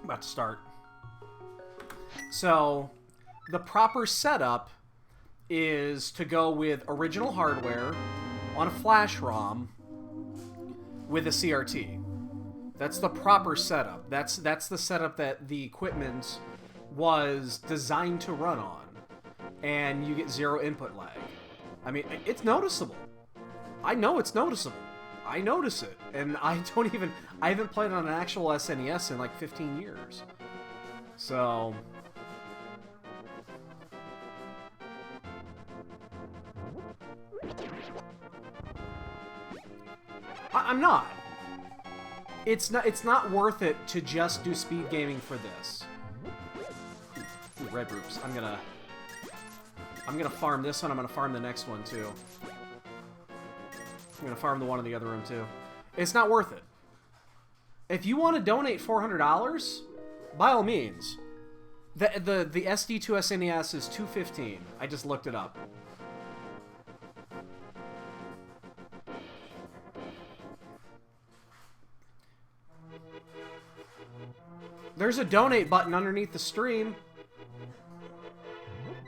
About to start. So, the proper setup is to go with original hardware on a flash ROM with a CRT. That's the proper setup. That's the setup that the equipment was designed to run on. And you get zero input lag. I mean, it's noticeable. I know it's noticeable. I notice it. And I haven't played on an actual SNES in like 15 years. So... I'm not. It's not worth it to just do speed gaming for this. Ooh, red groups. I'm gonna farm this one. I'm gonna farm the next one too. I'm gonna farm the one in the other room too. It's not worth it. If you want to donate $400, by all means. The SD2 SNES is $215. I just looked it up. There's a donate button underneath the stream.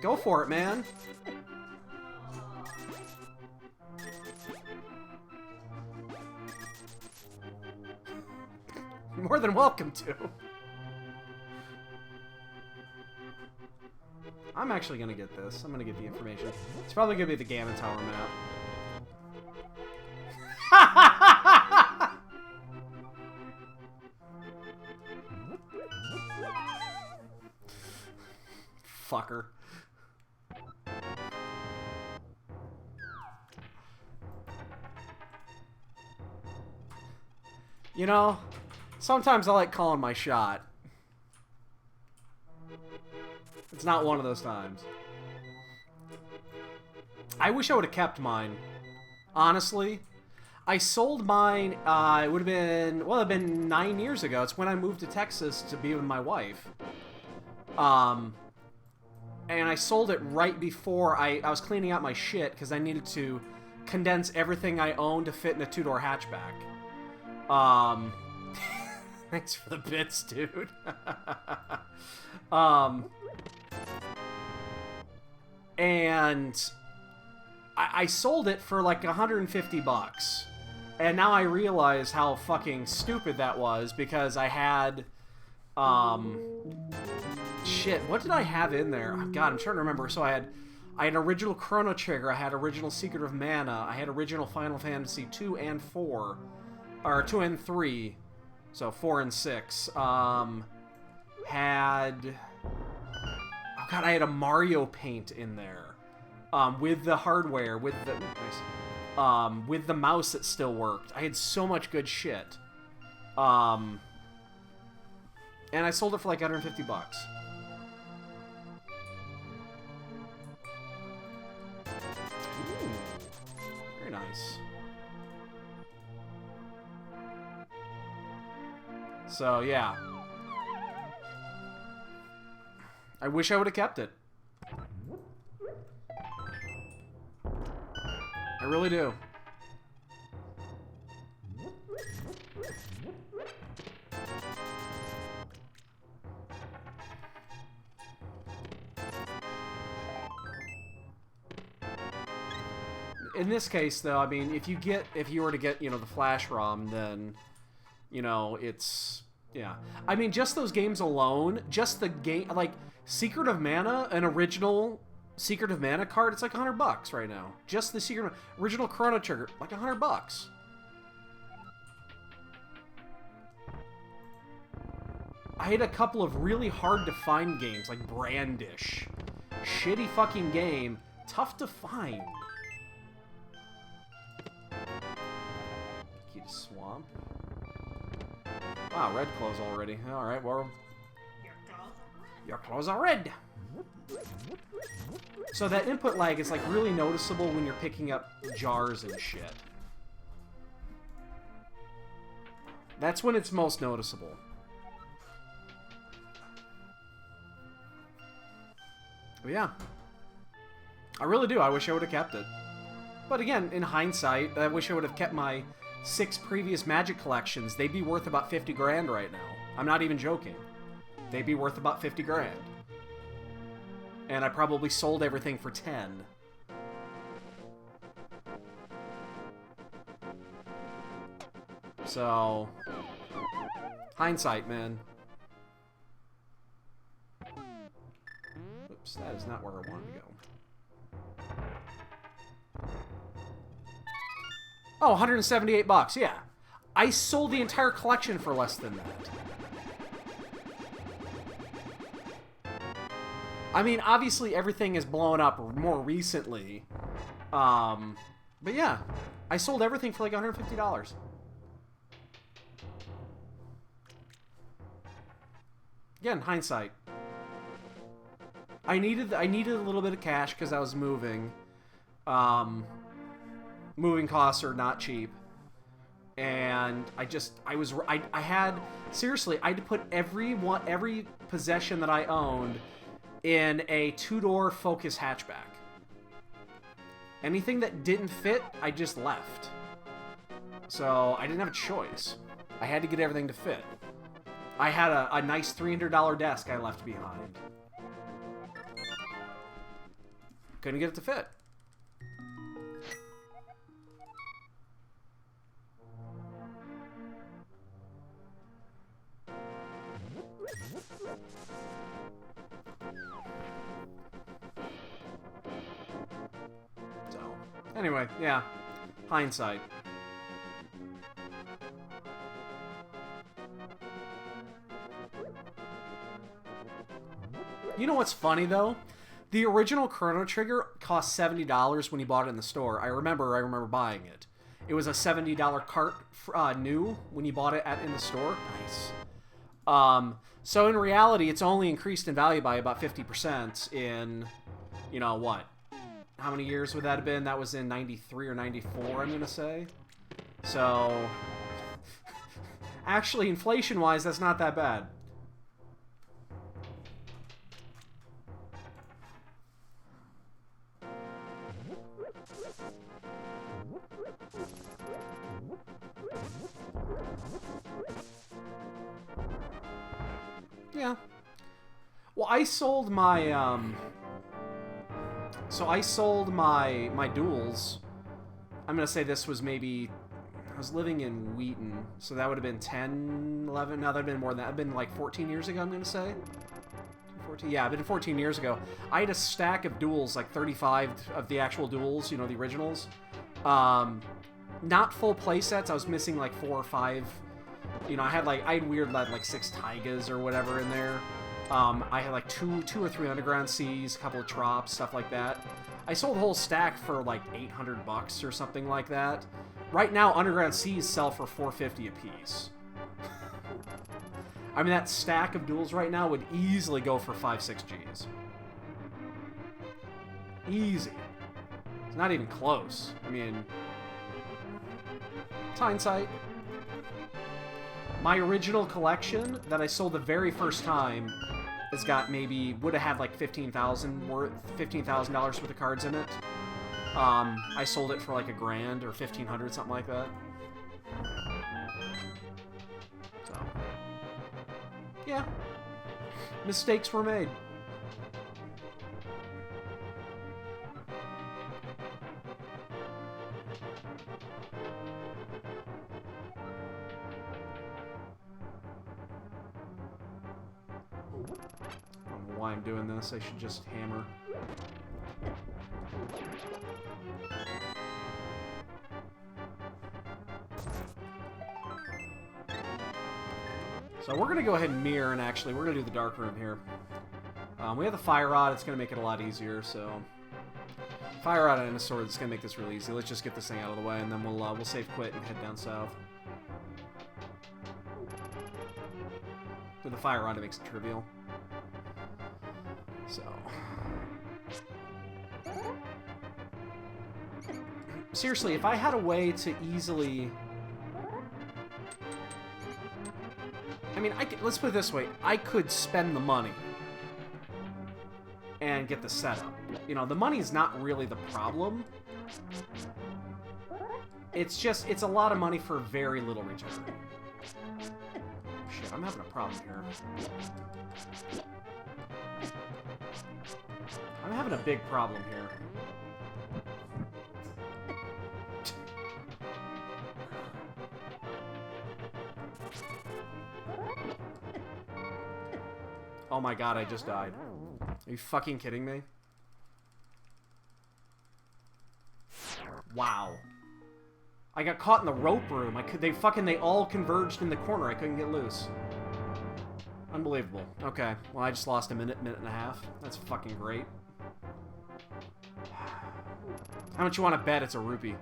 Go for it, man. You're more than welcome to. I'm actually gonna get this. I'm gonna get the information. It's probably gonna be the Gammon Tower map. Fucker. You know, sometimes I like calling my shot. It's not one of those times. I wish I would have kept mine. Honestly. I sold mine, it would have been, well, it would have been 9 years ago. It's when I moved to Texas to be with my wife. And I sold it right before I was cleaning out my shit because I needed to condense everything I owned to fit in a two-door hatchback. Thanks for the bits, dude. And I sold it for like 150 bucks. And now I realize how fucking stupid that was because I had, shit, what did I have in there? Oh, God, I'm trying to remember. So I had original Chrono Trigger, I had original Secret of Mana, I had original Final Fantasy 2 and 4, or 2 and 3, so 4 and 6. Had, oh God, I had a Mario Paint in there, with the hardware, with the mouse that still worked. I had so much good shit. And I sold it for like 150 bucks. Ooh, very nice. So, yeah. I wish I would have kept it. I really do. In this case, though, I mean, if you were to get, you know, the flash ROM, then, you know, it's, yeah. I mean, just those games alone, just the game, like, Secret of Mana, an original Secret of Mana card, it's like 100 bucks right now. Just the original Chrono Trigger, like 100 bucks. I had a couple of really hard to find games, like Brandish. Shitty fucking game, tough to find. Key to Swamp. Wow, red clothes already. Alright, well... Your clothes are red! So that input lag is, like, really noticeable when you're picking up jars and shit. That's when it's most noticeable. But yeah. I really do. I wish I would have kept it. But again, in hindsight, I wish I would have kept my 6 previous Magic collections. They'd be worth about 50 grand right now. I'm not even joking. they'd be worth about 50 grand. And I probably sold everything for 10. So, hindsight, man. Oops, that is not where I wanted to go. Oh, 178 bucks, yeah. I sold the entire collection for less than that. I mean, obviously everything is blown up more recently. But yeah, I sold everything for like $150. Again, hindsight. I needed a little bit of cash because I was moving. Moving costs are not cheap. And I had to put every possession that I owned in a 2-door Focus hatchback. Anything that didn't fit, I just left. So I didn't have a choice. I had to get everything to fit. I had a nice $300 desk I left behind. Couldn't get it to fit. So, anyway, yeah. Hindsight. You know what's funny, though? The original Chrono Trigger cost $70 when you bought it in the store. I remember buying it. It was a $70 cart new when you bought it in the store. Nice. So in reality, it's only increased in value by about 50% in, you know, what? How many years would that have been? That was in 93 or 94, I'm going to say. So, actually, inflation-wise, that's not that bad. Yeah. Well, I sold my, So I sold my duels. I'm going to say this was maybe... I was living in Wheaton, so that would have been 10, 11... No, that would have been more than that. It would have been like 14 years ago, I'm going to say. 14, yeah, it would have been 14 years ago. I had a stack of duels, like 35 of the actual duels, you know, the originals. Not full play sets. I was missing like 4 or 5... You know, I had weird like 6 Taigas or whatever in there. I had like two or three Underground Seas, a couple of Trops, stuff like that. I sold a whole stack for like $800 or something like that. Right now, Underground Seas sell for $450 a piece. I mean, that stack of duels right now would easily go for 5-6 Gs. Easy. It's not even close. I mean, it's hindsight. My original collection that I sold the very first time has got would have had like $15,000 worth of cards in it. I sold it for like $1,000 or $1,500, something like that. So, yeah, mistakes were made. I don't know why I'm doing this. I should just hammer. So we're going to go ahead and mirror, and actually we're going to do the dark room here. We have the fire rod. It's going to make it a lot easier, so... Fire rod and a sword is going to make this really easy. Let's just get this thing out of the way, and then we'll save quit and head down south. With the fire rod, it makes it trivial. So... Seriously, if I had a way to easily... I mean, let's put it this way. I could spend the money and get the setup. You know, the money's not really the problem. It's just, it's a lot of money for very little return. Shit. I'm having a problem here. I'm having a big problem here. Oh my god, I just died. Are you fucking kidding me? Wow. I got caught in the rope room. They all converged in the corner. I couldn't get loose. Unbelievable. Okay. Well, I just lost a minute and a half. That's fucking great. How much you want to bet it's a rupee?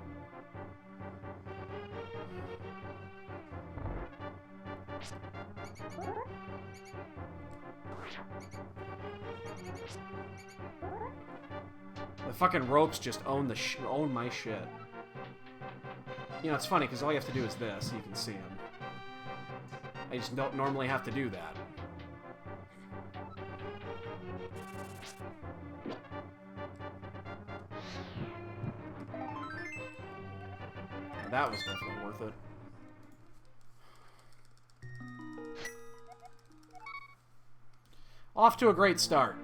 The fucking ropes just own my shit. You know, it's funny because all you have to do is this, so you can see them. I just don't normally have to do that. And that was definitely worth it. Off to a great start.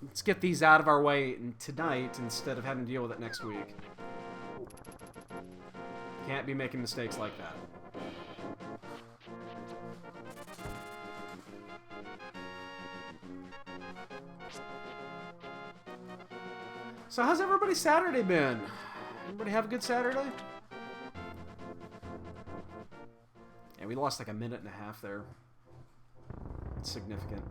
Let's get these out of our way tonight instead of having to deal with it next week. Can't be making mistakes like that. So how's everybody's Saturday been? Everybody have a good Saturday? Yeah, we lost like a minute and a half there. It's significant.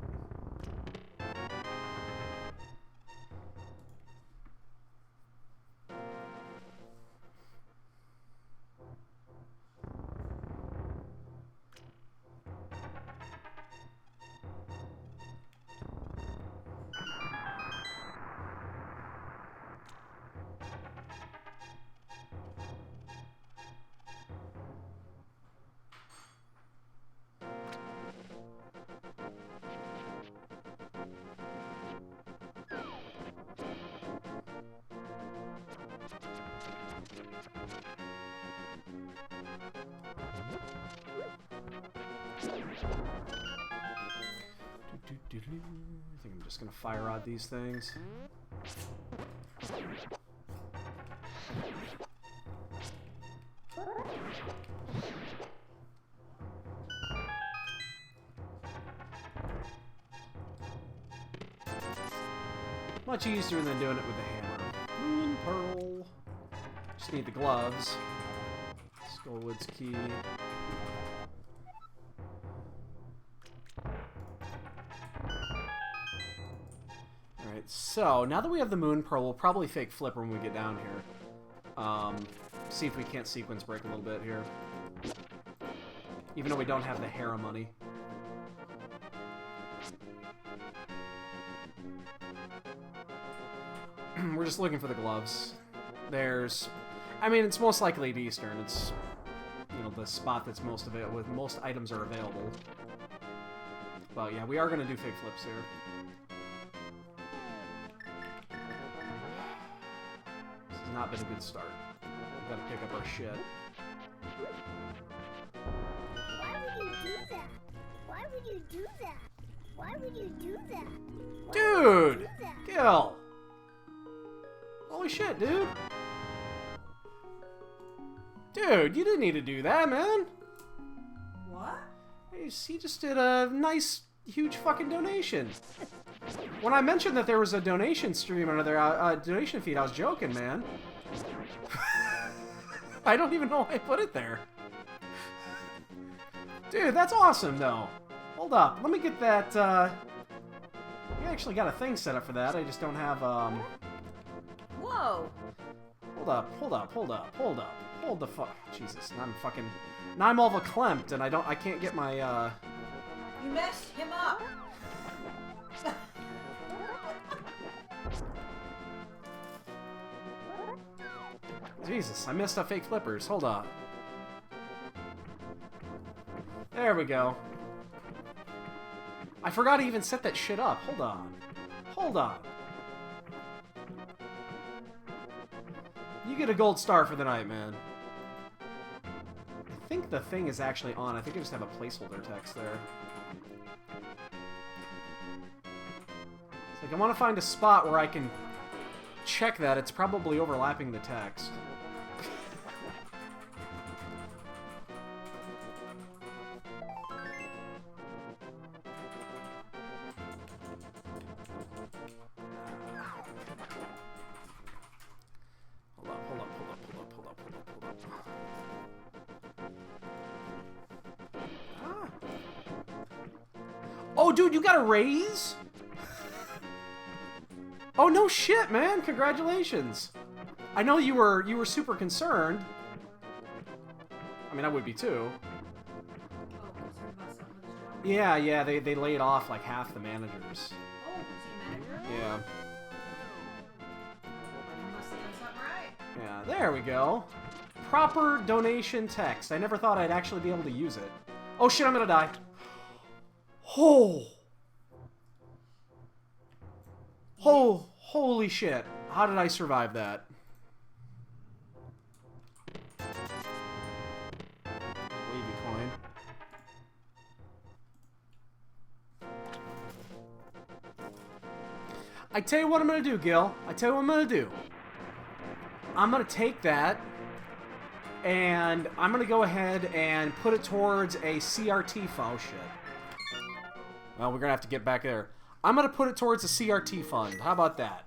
I think I'm just gonna fire out these things. Much easier than doing it with the hammer. Moon Pearl. Just need the gloves. Skullwood's key. Alright, so now that we have the Moon Pearl, we'll probably fake Flipper when we get down here. See if we can't sequence break a little bit here. Even though we don't have the Hera money. We're just looking for the gloves. There's... I mean, it's most likely at Eastern. It's, you know, the spot that's most available, with most items are available. But yeah, we are going to do fake flips here. This has not been a good start. We've got to pick up our shit. Why would you do that? Why would you do that? Dude! Gil! Holy shit, dude! Dude, you didn't need to do that, man! What? He just did a nice, huge fucking donation. When I mentioned that there was a donation stream under their donation feed, I was joking, man. I don't even know why I put it there. Dude, that's awesome, though. Hold up, let me get that, we actually got a thing set up for that, I just don't have, Whoa! Hold up. Hold the fuck. Jesus, now I'm all verklempt and I can't get my, You messed him up! Jesus, I missed up fake flippers. Hold on. There we go. I forgot to even set that shit up. Hold on. You get a gold star for the night, man. I think the thing is actually on. I think I just have a placeholder text there. It's like I want to find a spot where I can check that. It's probably overlapping the text. Oh, dude, you got a raise? Oh, no shit, man. Congratulations. I know you were super concerned. I mean, I would be too. Yeah, they laid off like half the managers. Oh, was he a manager? Yeah. You must have done something right. Yeah, there we go. Proper donation text. I never thought I'd actually be able to use it. Oh shit, I'm gonna die. Oh. Oh, holy shit. How did I survive that? Wavy coin. I tell you what I'm gonna do, Gil. I tell you what I'm gonna do. I'm gonna take that and I'm gonna go ahead and put it towards a CRT fund. Oh shit. Well, we're gonna have to get back there. I'm gonna put it towards a CRT fund. How about that?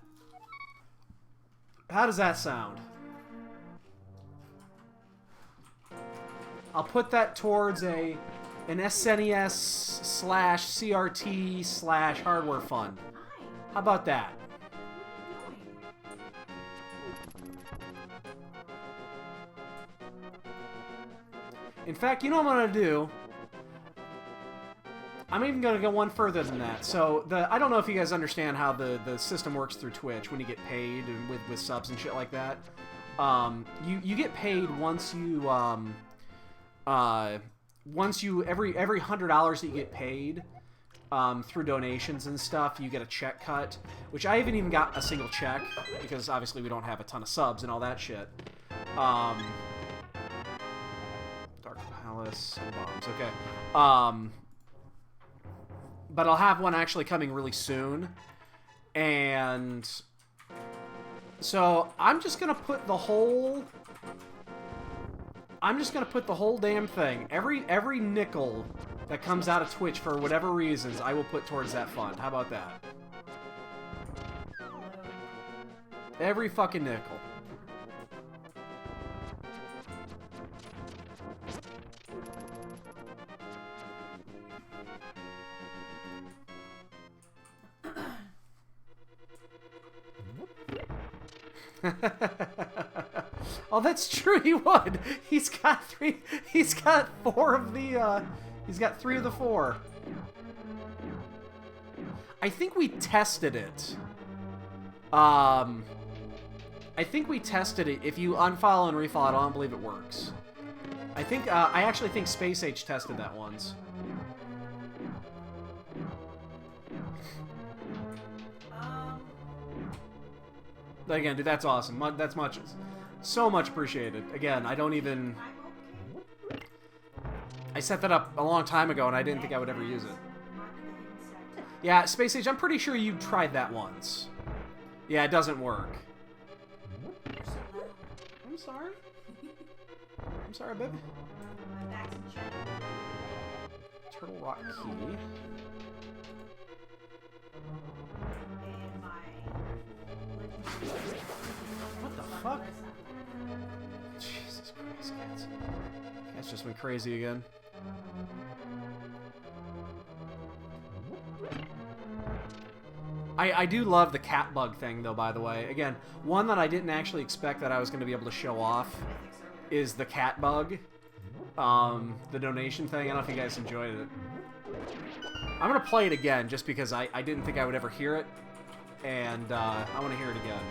How does that sound? I'll put that towards an SNES/CRT/hardware fund. How about that? In fact, you know what I'm gonna do? I'm even gonna go one further than that. So I don't know if you guys understand how the system works through Twitch when you get paid and with subs and shit like that. You get paid once you every $100 that you get paid through donations and stuff, you get a check cut, which I haven't even got a single check because obviously we don't have a ton of subs and all that shit. Dark Palace and bombs. Okay. But I'll have one actually coming really soon. And so I'm just gonna put the whole damn thing. Every nickel that comes out of Twitch for whatever reasons, I will put towards that fund. How about that? Every fucking nickel. Oh, that's true. He would. He's got three. He's got four of the. He's got 3 of the 4. I think we tested it. I think we tested it. If you unfollow and refollow it, I don't believe it works. I think. I actually think Space Age tested that once. Again, dude, that's awesome. That's so much appreciated. Again, I don't even... I set that up a long time ago, and I didn't think I would ever use it. Yeah, Space Age, I'm pretty sure you tried that once. Yeah, it doesn't work. I'm sorry. I'm sorry, baby. Turtle Rock Key. What the fuck? Jesus Christ, cats. Cats just went crazy again. I do love the cat bug thing, though, by the way. Again, one that I didn't actually expect that I was going to be able to show off is the cat bug. The donation thing. I don't know if you guys enjoyed it. I'm going to play it again just because I didn't think I would ever hear it. And I want to hear it again.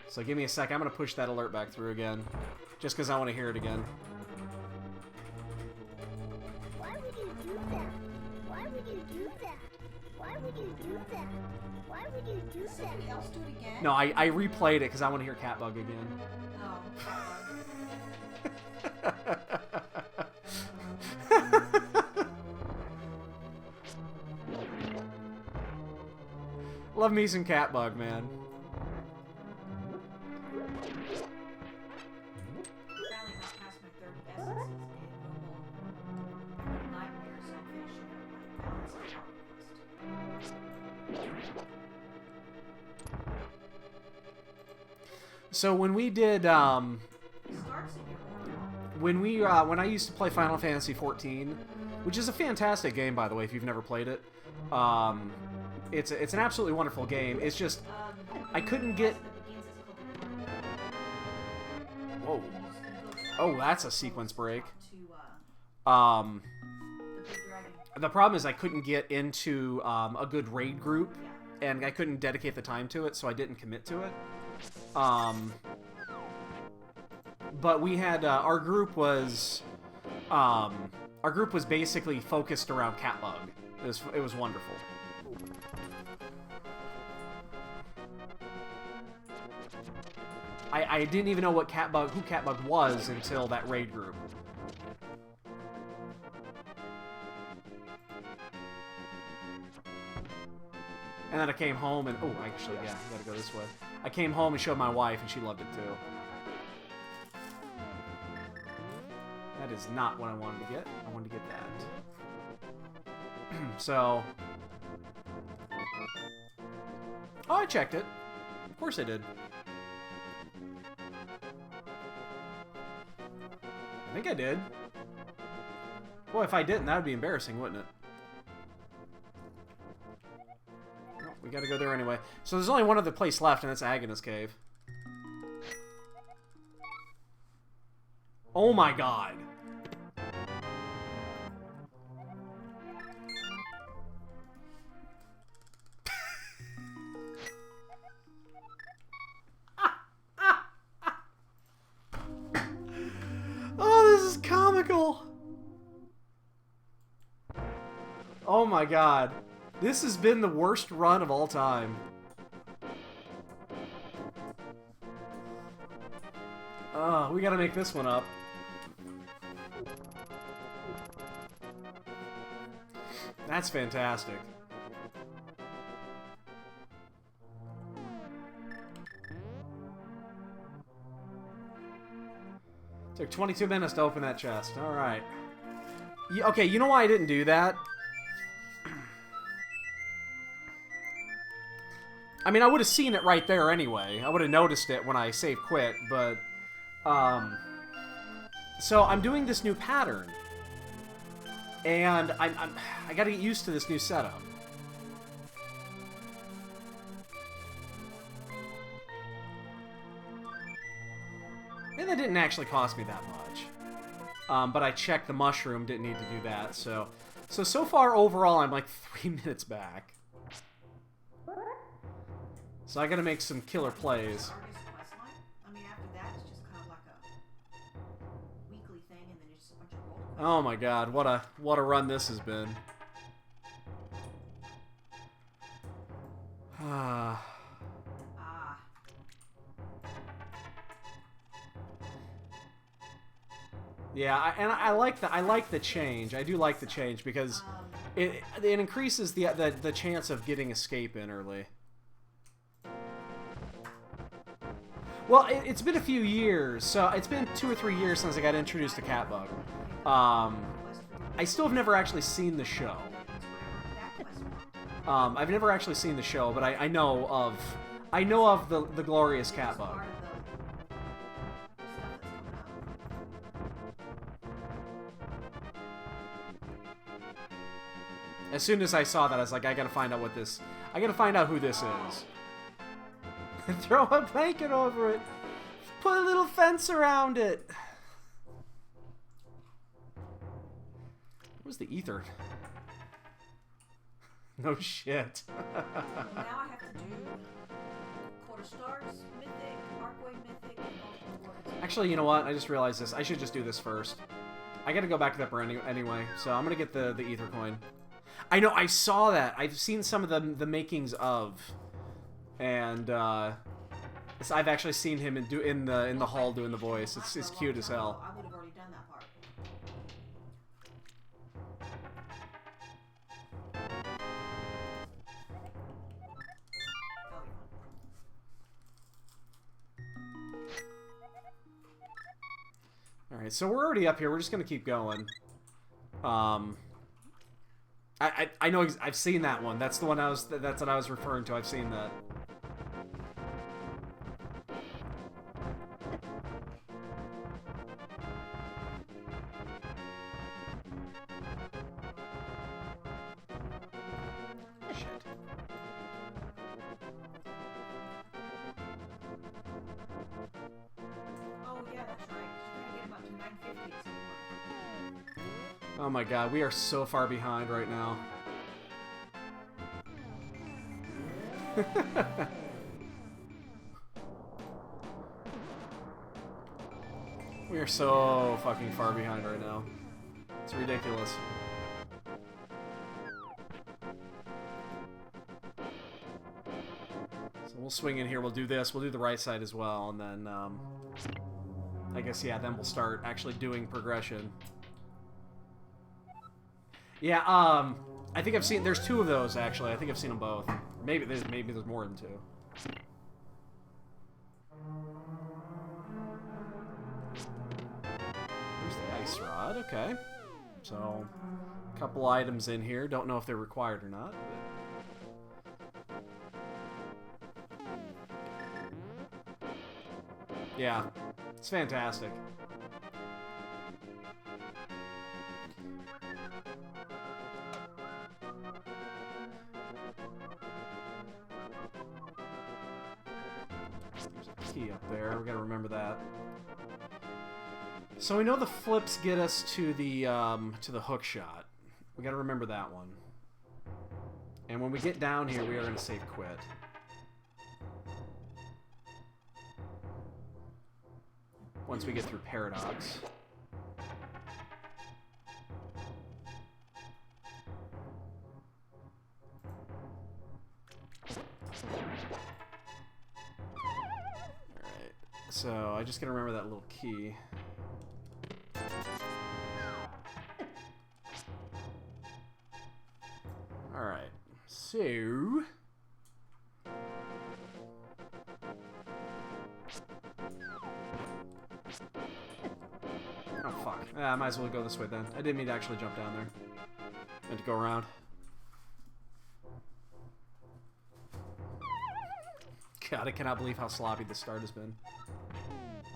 So give me a sec. I'm going to push that alert back through again. Just because I want to hear it again. Why would you do that? Why would you do that? Why would you do that? Why would you do that? Somebody else do it again? No, I replayed it because I want to hear Catbug again. Oh. Love me some Catbug, man. Finally got past my third essences in normal nightmare, so I'm finishing up my balance quest. So when we did, It starts in your order. when I used to play Final Fantasy XIV, which is a fantastic game, by the way, if you've never played it, it's an absolutely wonderful game. It's just I couldn't get. Whoa! Oh, that's a sequence break. The problem is I couldn't get into a good raid group, and I couldn't dedicate the time to it, so I didn't commit to it. But we had our group was basically focused around Catbug. It was wonderful. I didn't even know who Catbug was until that raid group. And then I came home and... Oh, actually, yeah, I gotta go this way. I came home and showed my wife, and she loved it, too. That is not what I wanted to get. I wanted to get that. So... Oh, I checked it. Of course I did. I think I did. Boy, if I didn't, that would be embarrassing, wouldn't it? We gotta go there anyway. So there's only one other place left, and that's Agnes Cave. Oh my god. Oh, this is comical. Oh my god. This has been the worst run of all time. We gotta make this one up. That's fantastic. Took 22 minutes to open that chest. Alright. Okay, you know why I didn't do that? I mean, I would have seen it right there anyway. I would have noticed it when I save quit, but... So, I'm doing this new pattern. And I gotta get used to this new setup. And that didn't actually cost me that much. But I checked the mushroom, didn't need to do that, so... So far, overall, I'm like 3 minutes back. So I gotta make some killer plays. I mean, after that, it's just kind of like a weekly thing, and then it's just a bunch of role. Oh my god, what a run this has been. Yeah, I like the change. I do like the change because it increases the chance of getting escape in early. Well, it's been a few years, so it's been 2 or 3 years since I got introduced to Catbug. I still have never actually seen the show. I've never actually seen the show, but I know of the glorious Catbug. As soon as I saw that, I was like, I gotta find out who this is. Throw a blanket over it. Put a little fence around it. Where's the ether? No shit. Now I have to do quarter stars, mythic, arcway mythic, and multiple words. Actually, you know what? I just realized this. I should just do this first. I gotta go back to that anyway, so I'm gonna get the ether coin. I know, I saw that. I've seen some of the makings of, and I've actually seen him in the hall doing the voice. It's cute as hell. I would have already done that part. Alright, so we're already up here. We're just gonna keep going. I know I've seen that one. That's the one that's what I was referring to. I've seen that. Shit. Oh yeah, that's right. Trying to get him up to 950 at some point. Oh my god, we are so far behind right now. We are so fucking far behind right now. It's ridiculous. So we'll swing in here, we'll do this, we'll do the right side as well, and then, I guess, yeah, then we'll start actually doing progression. Yeah, I think I've seen, there's two of those, actually. I think I've seen them both. Maybe there's more than two. There's the ice rod, okay. So, a couple items in here. Don't know if they're required or not. But... yeah, it's fantastic. There's a key up there. We gotta remember that. So we know the flips get us to the hook shot. We gotta remember that one. And when we get down here, we are gonna save quit. Once we get through Paradox. Alright, so I just gotta remember that little key. Alright, so... oh, fuck. I might as well go this way then. I didn't mean to actually jump down there. I meant to go around. God, I cannot believe how sloppy the start has been.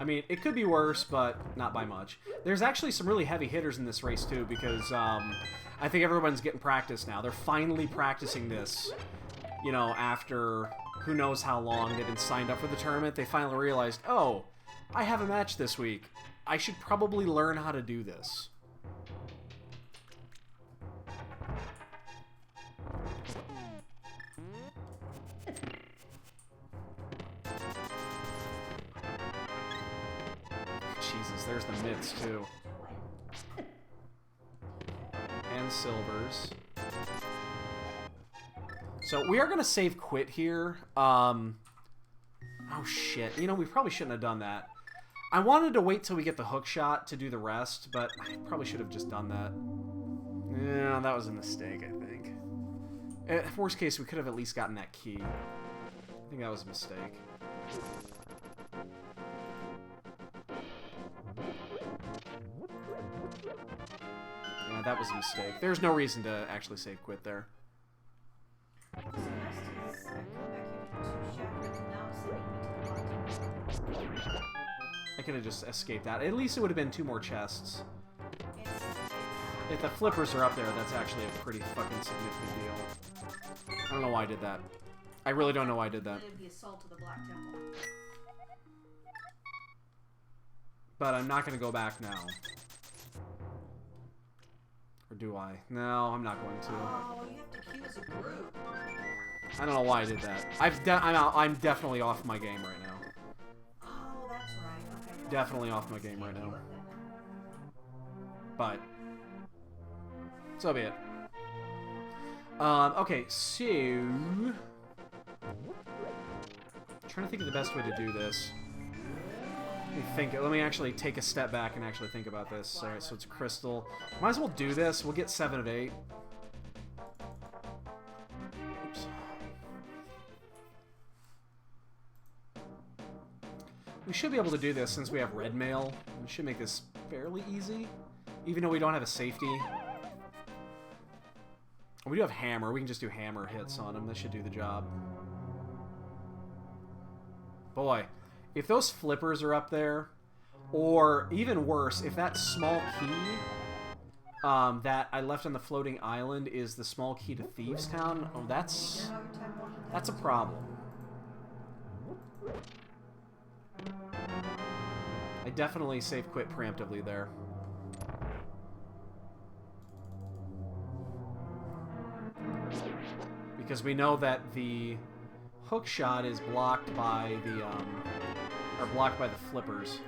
I mean, it could be worse, but not by much. There's actually some really heavy hitters in this race, too, because I think everyone's getting practice now. They're finally practicing this, you know, after who knows how long they've been signed up for the tournament. They finally realized, oh, I have a match this week. I should probably learn how to do this. Jesus, there's the mitts, too. And silvers. So, we are going to save quit here. Oh, shit. You know, we probably shouldn't have done that. I wanted to wait till we get the hook shot to do the rest, but I probably should have just done that. Yeah, that was a mistake, I think. Worst case, we could have at least gotten that key. I think that was a mistake. Yeah, that was a mistake. There's no reason to actually save quit there. I could have just escaped that. At least it would have been 2 more chests. If the flippers are up there, that's actually a pretty fucking significant deal. I don't know why I did that. I really don't know why I did that. The assault of the Black Temple. But I'm not going to go back now. Or do I? No, I'm not going to. Oh, you have to queue as a group. I don't know why I did that. I'm definitely off my game right now. Oh, that's right. Okay. Definitely off my game right now. But so be it. Okay, so trying to think of the best way to do this. Let me actually take a step back and actually think about this. Alright, so it's a crystal. Might as well do this. We'll get 7 of 8. Oops. We should be able to do this since we have red mail. We should make this fairly easy, even though we don't have a safety. We do have hammer. We can just do hammer hits on him. That should do the job. Boy, if those flippers are up there, or even worse, if that small key that I left on the floating island is the small key to Thieves Town, oh, that's a problem. I definitely save quit preemptively there. Because we know that the hook shot is blocked by the flippers.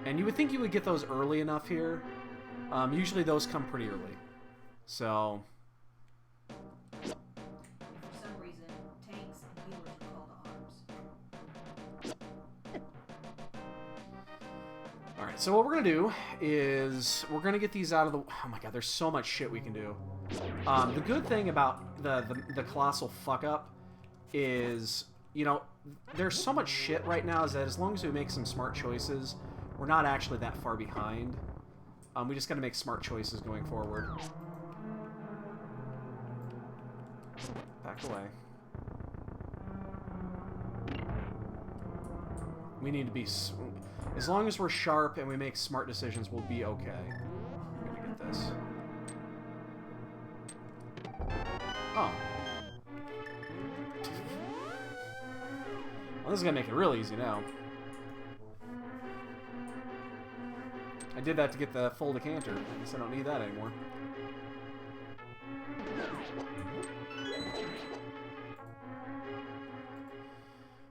And you would think you would get those early enough here. Usually those come pretty early. So For some reason, tanks and healers are called arms. Alright, so what we're going to do is we're going to get these out of the... Oh my god, there's so much shit we can do. The good thing about the colossal fuck-up is, you know, there's so much shit right now is that as long as we make some smart choices, we're not actually that far behind. We just got to make smart choices going forward. Back away. We need to be... As long as we're sharp and we make smart decisions, we'll be okay. I'm gonna get this. Oh. Well, this is gonna make it real easy now. I did that to get the full decanter. I guess I don't need that anymore.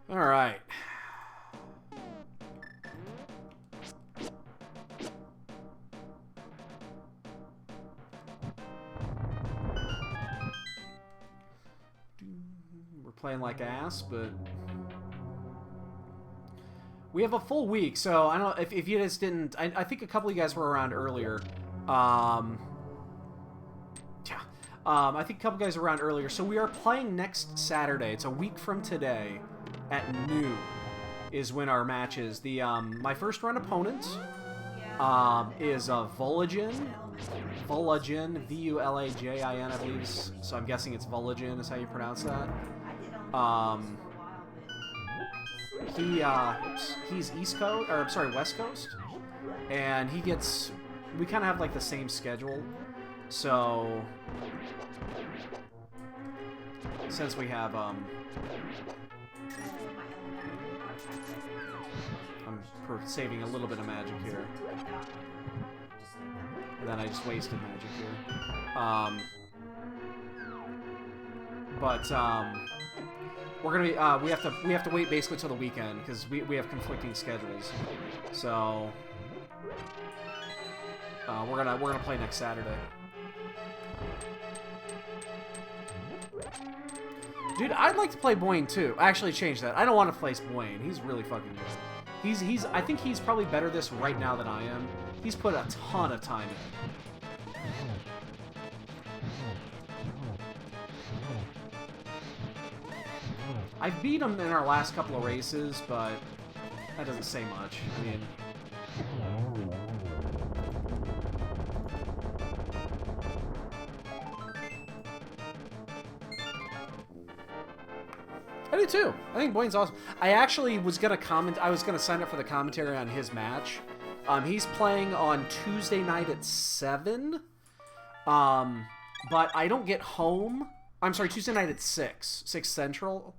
Alright. We're playing like ass, but... We have a full week, so I don't know if you guys didn't... I think a couple of you guys were around earlier. I think a couple of guys were around earlier. So we are playing next Saturday. It's a week from today at noon is when our match is. The my first run opponent is Vulajin. Vulajin, V-U-L-A-J-I-N, I believe. So I'm guessing it's Vulajin is how you pronounce that. He's East Coast, or I'm sorry, West Coast, and he gets. We kind of have like the same schedule, so since we have I'm saving a little bit of magic here, and then I just wasted magic here. We're gonna be, we have to wait basically till the weekend because we have conflicting schedules. So we're gonna play next Saturday. Dude, I'd like to play Boyne too. I actually changed that. I don't want to place Boyne. He's really fucking good. I think he's probably better this right now than I am. He's put a ton of time in. I've beat him in our last couple of races, but that doesn't say much. I mean... I do too. I think Boyne's awesome. I actually was gonna I was gonna sign up for the commentary on his match. He's playing on Tuesday night at 7. But I don't get home. I'm sorry, Tuesday night at 6 Central.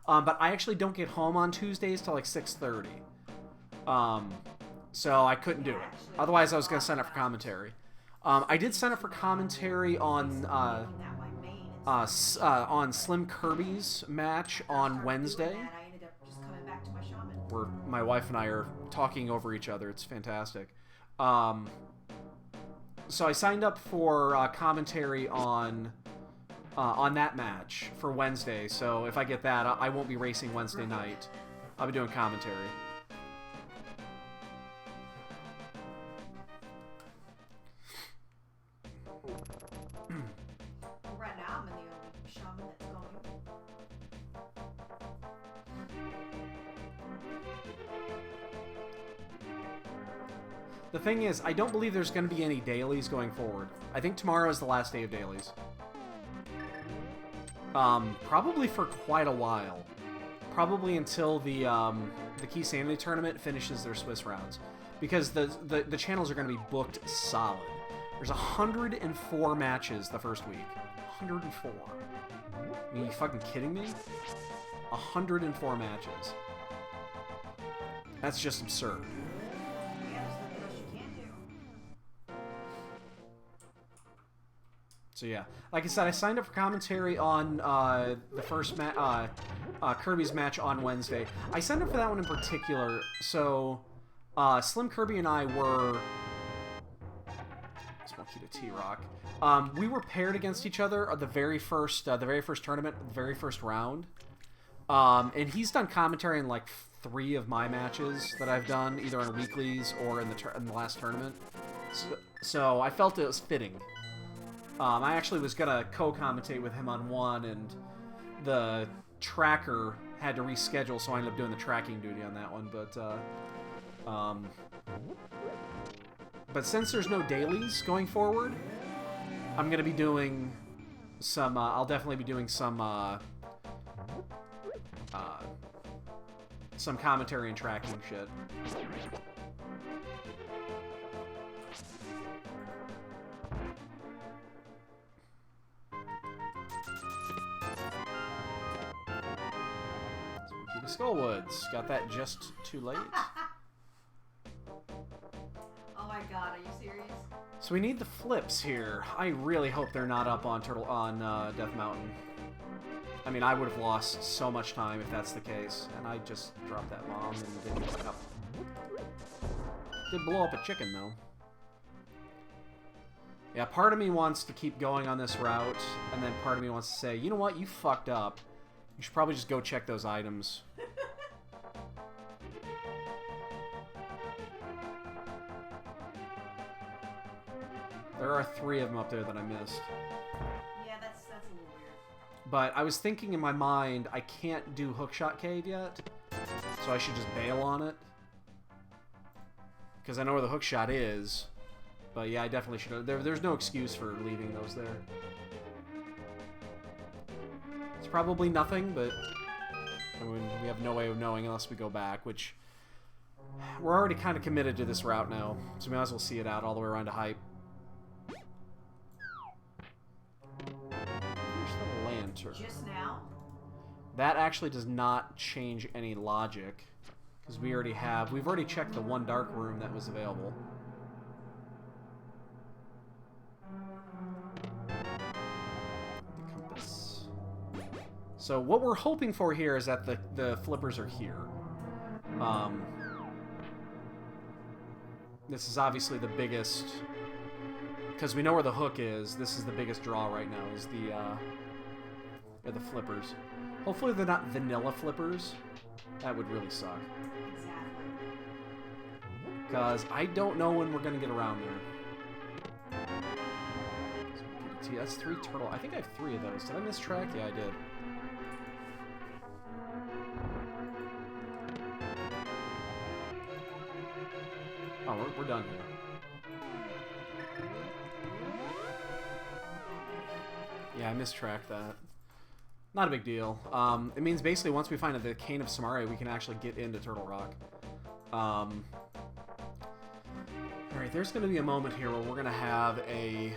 But I actually don't get home on Tuesdays till like 6:30. So I couldn't do it. Otherwise, I was gonna sign up for commentary. I did sign up for commentary on Slim Kirby's match on Wednesday, where my wife and I are talking over each other. It's fantastic. So I signed up for commentary on that match for Wednesday. So if I get that, I won't be racing Wednesday night. I'll be doing commentary. Right now, I'm the only shaman that's going. The thing is, I don't believe there's going to be any dailies going forward. I think tomorrow is the last day of dailies. Probably for quite a while. Probably until the Keysanity tournament finishes their Swiss rounds. Because the channels are going to be booked solid. There's 104 matches the first week. 104. Are you fucking kidding me? 104 matches. That's just absurd. So yeah, like I said, I signed up for commentary on the first Kirby's match on Wednesday. I signed up for that one in particular. So Slim Kirby and I were Smoky to T-Rock. We were paired against each other at the very first tournament, the very first round. And he's done commentary in like 3 of my matches that I've done, either on weeklies or in the last tournament. So I felt it was fitting. I actually was gonna co-commentate with him on one, and the tracker had to reschedule, so I ended up doing the tracking duty on that one. But since there's no dailies going forward, I'm gonna be doing some. I'll definitely be doing some commentary and tracking shit. Skullwoods. Got that just too late. Oh my god, are you serious? So we need the flips here. I really hope they're not up on Death Mountain. I mean, I would have lost so much time if that's the case. And I just dropped that bomb and didn't pick up. Did blow up a chicken, though. Yeah, part of me wants to keep going on this route, and then part of me wants to say, you know what, you fucked up. You should probably just go check those items. There are 3 of them up there that I missed. Yeah, that's a little weird. But I was thinking in my mind, I can't do Hookshot Cave yet, so I should just bail on it. Because I know where the hookshot is. But yeah, I definitely should. There's no excuse for leaving those there. It's probably nothing, but I mean, we have no way of knowing unless we go back, which we're already kind of committed to this route now, so we might as well see it out all the way around to Hype. Here's the lantern. Just now? That actually does not change any logic, because we've already checked the one dark room that was available. So what we're hoping for here is that the flippers are here. This is obviously the biggest, because we know where the hook is. This is the biggest draw right now, is the flippers. Hopefully they're not vanilla flippers. That would really suck. Exactly. Because I don't know when we're going to get around there. That's 3 turtle. I think I have 3 of those. Did I miss track? Yeah, I did. Oh, we're done here. Yeah, I mistracked that. Not a big deal. It means basically once we find the Cane of Samaria, we can actually get into Turtle Rock. Alright, there's going to be a moment here where we're going to have a...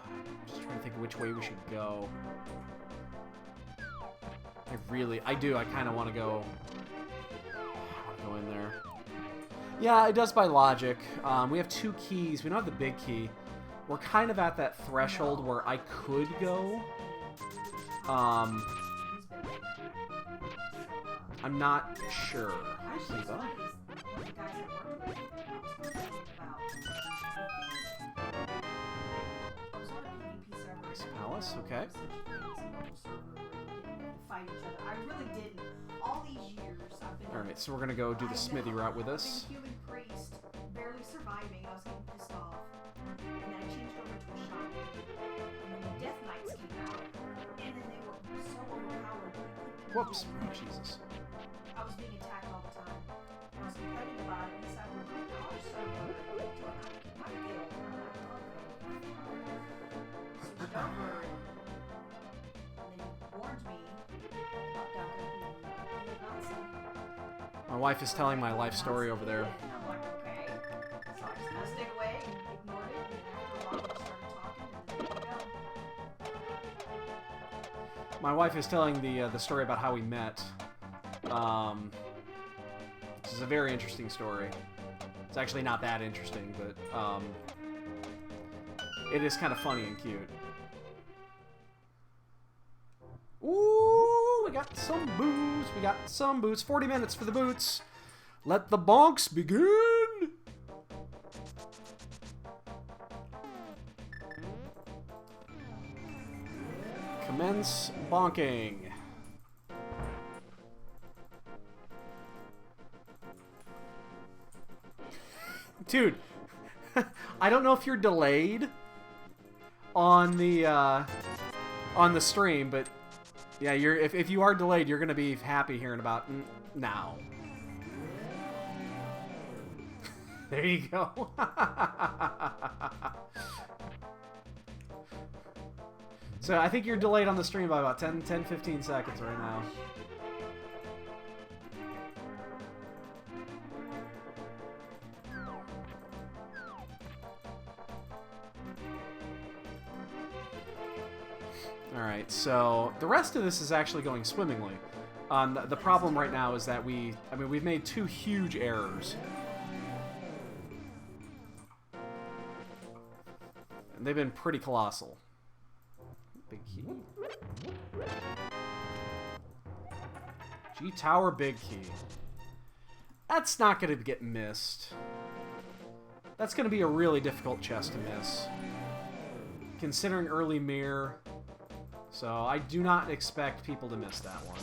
I'm just trying to think of which way we should go. I kind of want to go... I want to go in there. Yeah, it does by logic. We have 2 keys. We don't have the big key. We're kind of at that threshold where I could go. I'm not sure. Siva? Palace, okay. Fight each other. I really didn't. All these years I've been. Alright, so we're gonna go do the Smithy route with us. Human priest, barely surviving. I was getting pissed off. And then I changed over to a shaman. And then the Death Knights came out. And then they were so overpowered. Whoops. Oh, Jesus. I was being attacked all the time. And I was complaining about it. And he said, well, My wife is telling my life story over there. And I'm like, okay. So I just kind of stayed away and ignored it. And after a while, we started talking, and there we go. My wife is telling the story about how we met. This is a very interesting story. It's actually not that interesting, but it is kind of funny and cute. Ooh, we got some booze. We got some booze. 40 minutes for the boots. Let the bonks begin. Commence bonking. Dude, I don't know if you're delayed on the stream, but yeah, if you are delayed, you're gonna be happy hearing about now. There you go. So I think you're delayed on the stream by about 10-15 seconds right now. Alright, so the rest of this is actually going swimmingly. The problem right now is that we've made 2 huge errors. And they've been pretty colossal. Big key. G-Tower big key. That's not going to get missed. That's going to be a really difficult chest to miss. Considering early mirror. So I do not expect people to miss that one.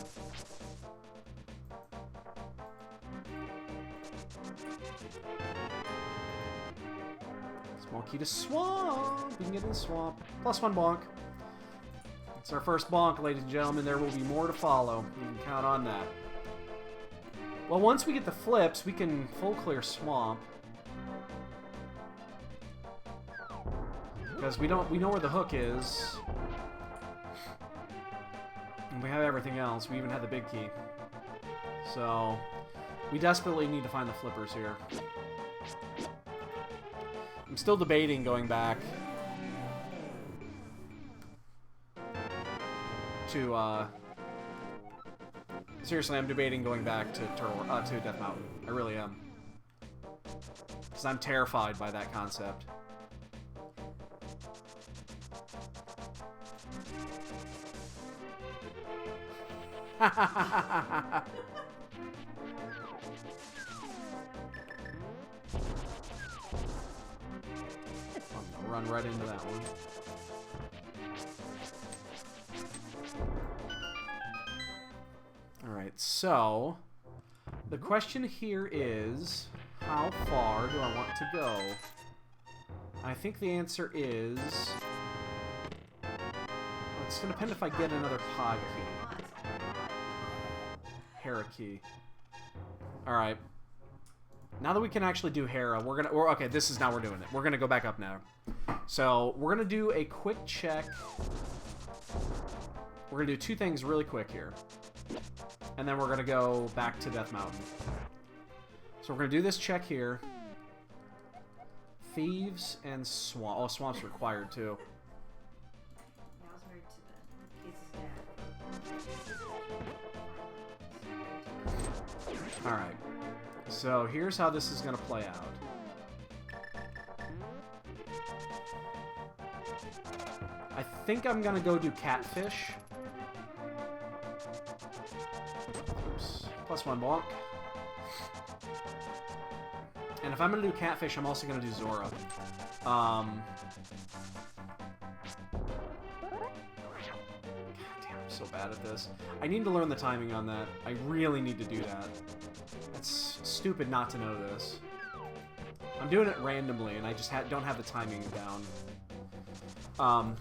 Small key to swamp. We can get in the swamp. +1 bonk. It's our first bonk, ladies and gentlemen. There will be more to follow. You can count on that. Well, once we get the flips, we can full clear swamp. Because we know where the hook is. And we have everything else. We even have the big key. So, we desperately need to find the flippers here. I'm still debating going back to, seriously, I'm debating going back to Death Mountain. I really am. Because I'm terrified by that concept. I'll run right into that one. Alright, so the question here is, how far do I want to go? I think the answer is, it's going to depend if I get another pod key. Hera key. Alright. Now that we can actually do Hera, okay, this is now we're doing it. We're gonna go back up now. So, we're gonna do a quick check. We're gonna do 2 things really quick here. And then we're gonna go back to Death Mountain. So we're gonna do this check here. Thieves and Swamp. Oh, Swamp's required too. I was married to the kid's dad. Alright. So here's how this is going to play out. I think I'm going to go do Catfish. Oops. +1 bonk. And if I'm going to do Catfish, I'm also going to do Zora. God damn, I'm so bad at this. I need to learn the timing on that. I really need to do that. That's stupid not to know this. I'm doing it randomly, and I just don't have the timing down.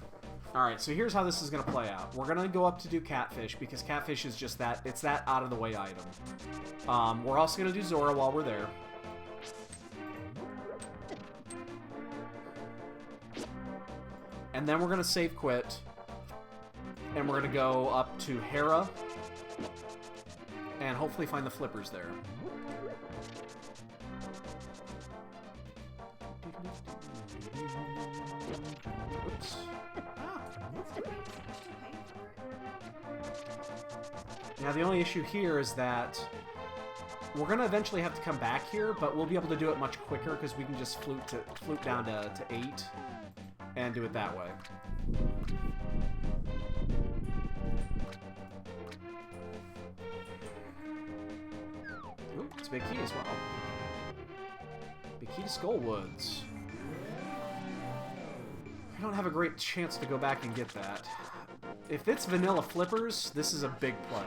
Alright, so here's how this is going to play out. We're going to go up to do Catfish, because Catfish is just that, it's that out-of-the-way item. We're also going to do Zora while we're there. And then we're going to save quit. And we're going to go up to Hera. And hopefully find the flippers there. Now, the only issue here is that we're going to eventually have to come back here, but we'll be able to do it much quicker because we can just flute down to 8 and do it that way. Ooh, it's a big key as well. Big key to Skullwoods. I don't have a great chance to go back and get that. If it's vanilla flippers, this is a big play.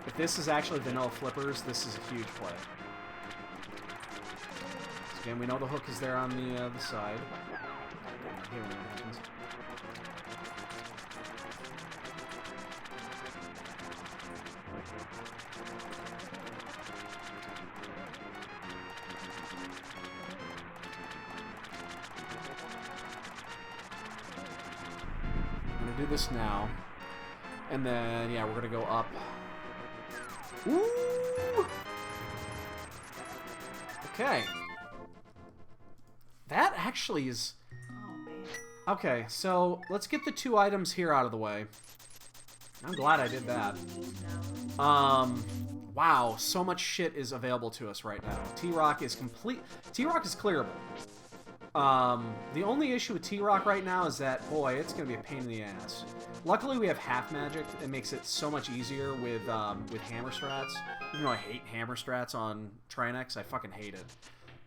If this is actually vanilla flippers, this is a huge play. So again, we know the hook is there on the side. Here we go. I'm gonna do this now, and then yeah, we're gonna go up. Ooh! Okay. That actually is... Oh, man. Okay, so let's get the 2 items here out of the way. I'm glad I did that. Wow, so much shit is available to us right now. T-Rock is complete... T-Rock is clearable. The only issue with T-Rock right now is that, boy, it's gonna be a pain in the ass. Luckily, we have half magic. It makes it so much easier with hammer strats. Even though I hate hammer strats on Trinex, I fucking hate it.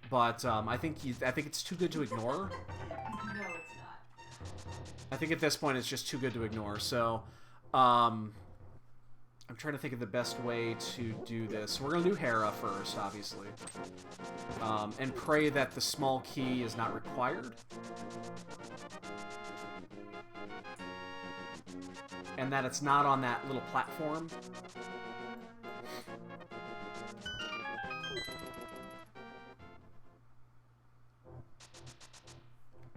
But I think it's too good to ignore. No, it's not. I think at this point it's just too good to ignore. So, I'm trying to think of the best way to do this. We're gonna do Hera first, obviously, and pray that the small key is not required. And that it's not on that little platform.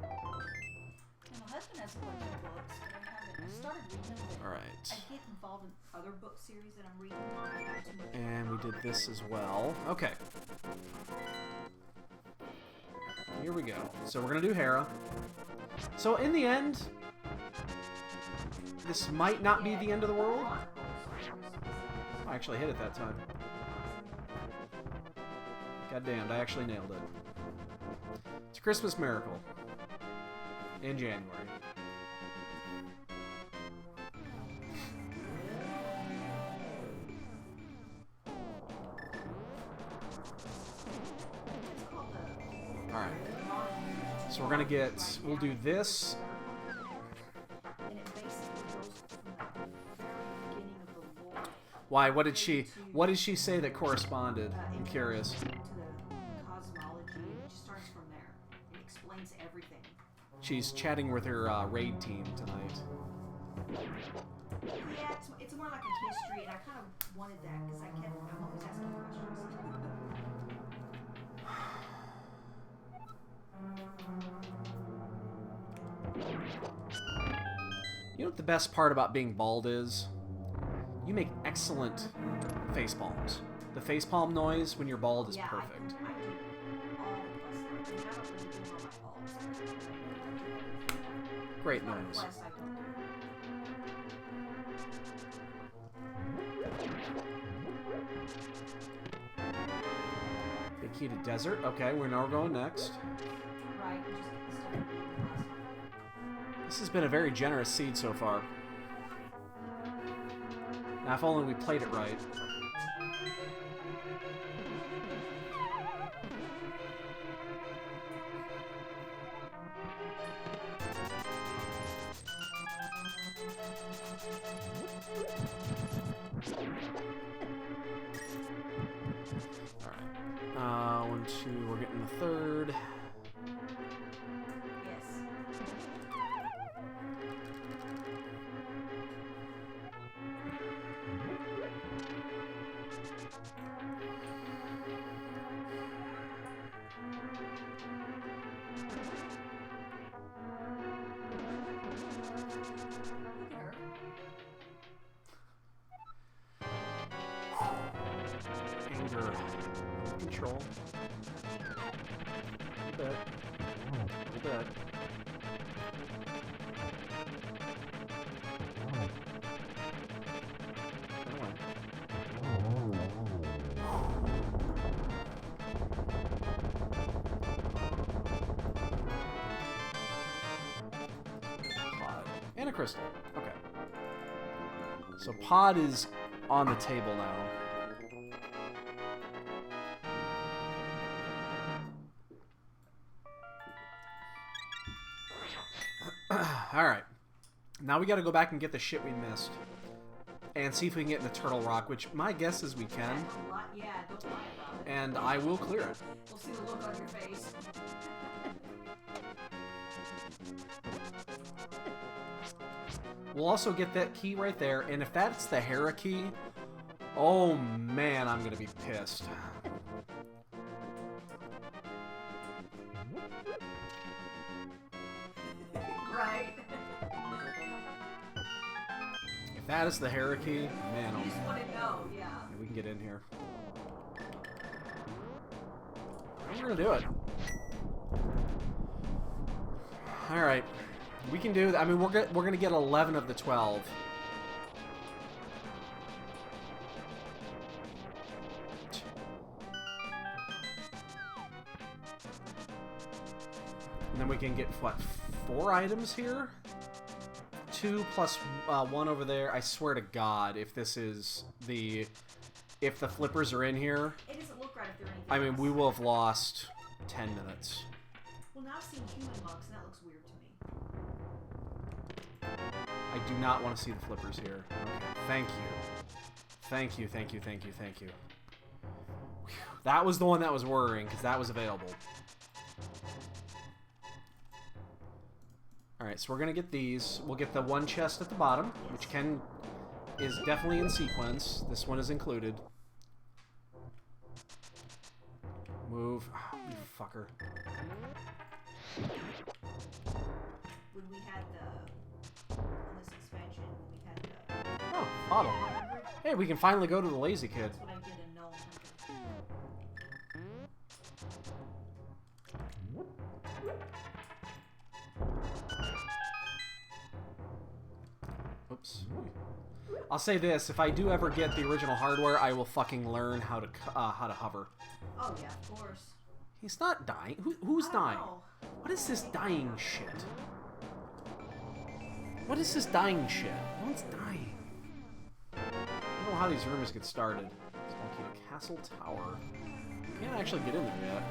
My husband has a bunch of books, and I started reading them. But Alright. I get involved in other book series that I'm reading. And we did this as well. Okay. Here we go. So we're gonna do Hera. So in the end, this might not be the end of the world. I actually hit it that time. God damned, I actually nailed it. It's a Christmas miracle. In January. Alright. So we're gonna get... We'll do this. Why? What did she say that corresponded? I'm curious. To the cosmology, it just starts from there. It explains everything. She's chatting with her raid team tonight. Yeah, it's more like a history, and I kind of wanted that because I'm always asking questions. You know what the best part about being bald is? You make excellent face palms. The face palm noise when you're bald is perfect. I do all the plus. I don't really do all my balls. Great Not a noise. plus, I don't do. Big key to desert. Okay, we're now going next. Right, you just get the stuff you need plus. This has been a very generous seed so far. Now, if only we played it right. Alright. 1, 2, we're getting the third. Yes. Look at her. Anger. Under control. A bit. A bit. a crystal. Okay. So pod is on the table now. Alright. Now we gotta go back and get the shit we missed. And see if we can get in the Turtle Rock, which my guess is we can. Yeah, don't lie about it. And I will clear it. We'll see the look on your face. We'll also get that key right there, and if that's the Hera key, oh man, I'm gonna be pissed. Right. If that is the Hera key, man, You oh just man. want to know, yeah. We can get in here. We're gonna do it. All right, we can do. I mean, we're gonna get 11 of the 12. And then we can get what, 4 items here? 2 plus 1 over there. I swear to God, if this is the, if the flippers are in here, It doesn't look right if they're anything I mean, else. we will have lost 10 minutes. Well, now I've seen human monks, and that looks weird to me. I do not want to see the flippers here. Okay, thank you. Thank you, thank you, thank you, thank you. Whew. That was the one that was worrying, because that was available. Alright, so we're going to get these. We'll get the one chest at the bottom, which is definitely in sequence. This one is included. Move. Oh, you fucker. When we had on this expansion, when we had Oh, bottle. remember? Hey, we can finally go to the Lazy Kid. That's what I did in Gnome Oops. I'll say this: if I do ever get the original hardware, I will fucking learn how to hover. Oh yeah, of course. He's not dying. Who's I don't dying? know. What is this dying shit? What is this dying shit? No one's dying. I don't know how these rooms get started. Okay, Castle Tower. Can't actually get in there yet.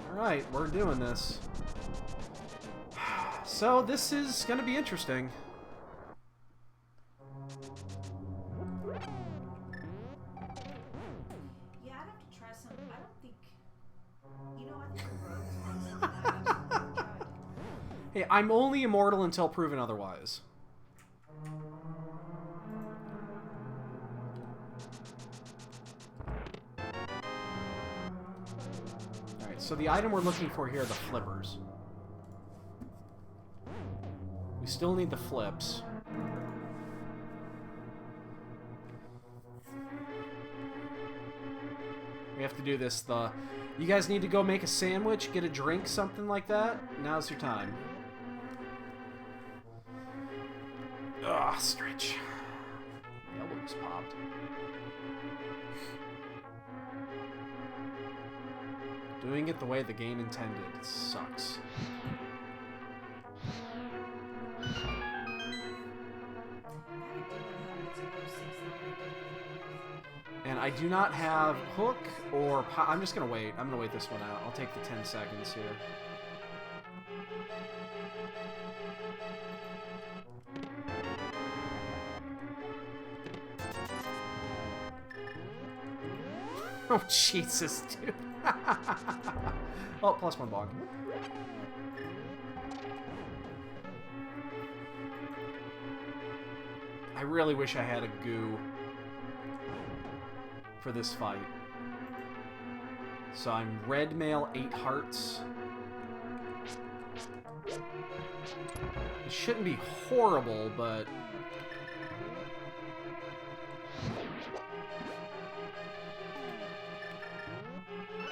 Alright, we're doing this. So this is gonna be interesting. Yeah, I'd have to try some. I don't think. You know, I think the road is probably something I haven't tried. Hey, I'm only immortal until proven otherwise. Alright, so the item we're looking for here are the flippers. We still need the flips. We have to do this, you guys need to go make a sandwich, get a drink, something like that? Now's your time. Ugh, stretch. My elbow just popped. Doing it the way the game intended sucks. And I do not have hook or I'm just gonna wait. I'm gonna wait this one out. I'll take the 10 seconds here. Oh, Jesus, dude. Oh, plus 1 bog. I really wish I had a goo for this fight. So I'm red mail, 8 hearts. It shouldn't be horrible, but...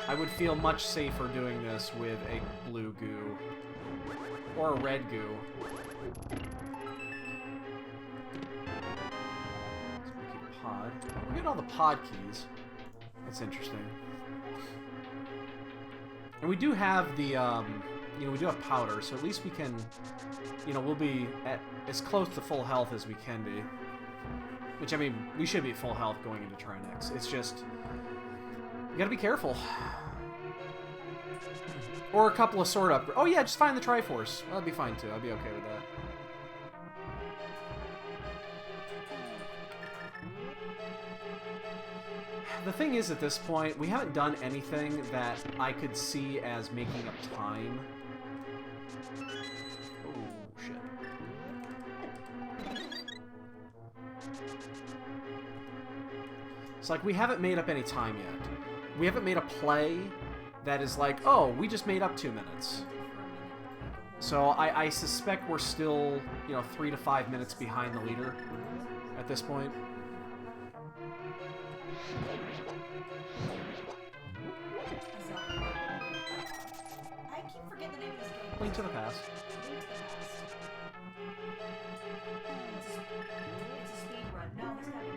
I would feel much safer doing this with a blue goo. Or a red goo. Let's make a pod. We'll get all the pod keys. That's interesting. And we do have the, you know, we do have powder, so at least we can, you know, we'll be at as close to full health as we can be. Which, I mean, we should be at full health going into Trinex. It's just, you gotta be careful. Or a couple of sword upgrades. Oh yeah, just find the Triforce. That'd be fine too. I'd be okay with that. The thing is, at this point, we haven't done anything that I could see as making up time. Oh, shit. It's like, we haven't made up any time yet. We haven't made a play that is like, oh, we just made up 2 minutes. So I suspect we're still, you know, 3 to 5 minutes behind the leader at this point. I keep forgetting the name of this game. Link to the Past. Link to the Past. It's a speed run. No, it's not even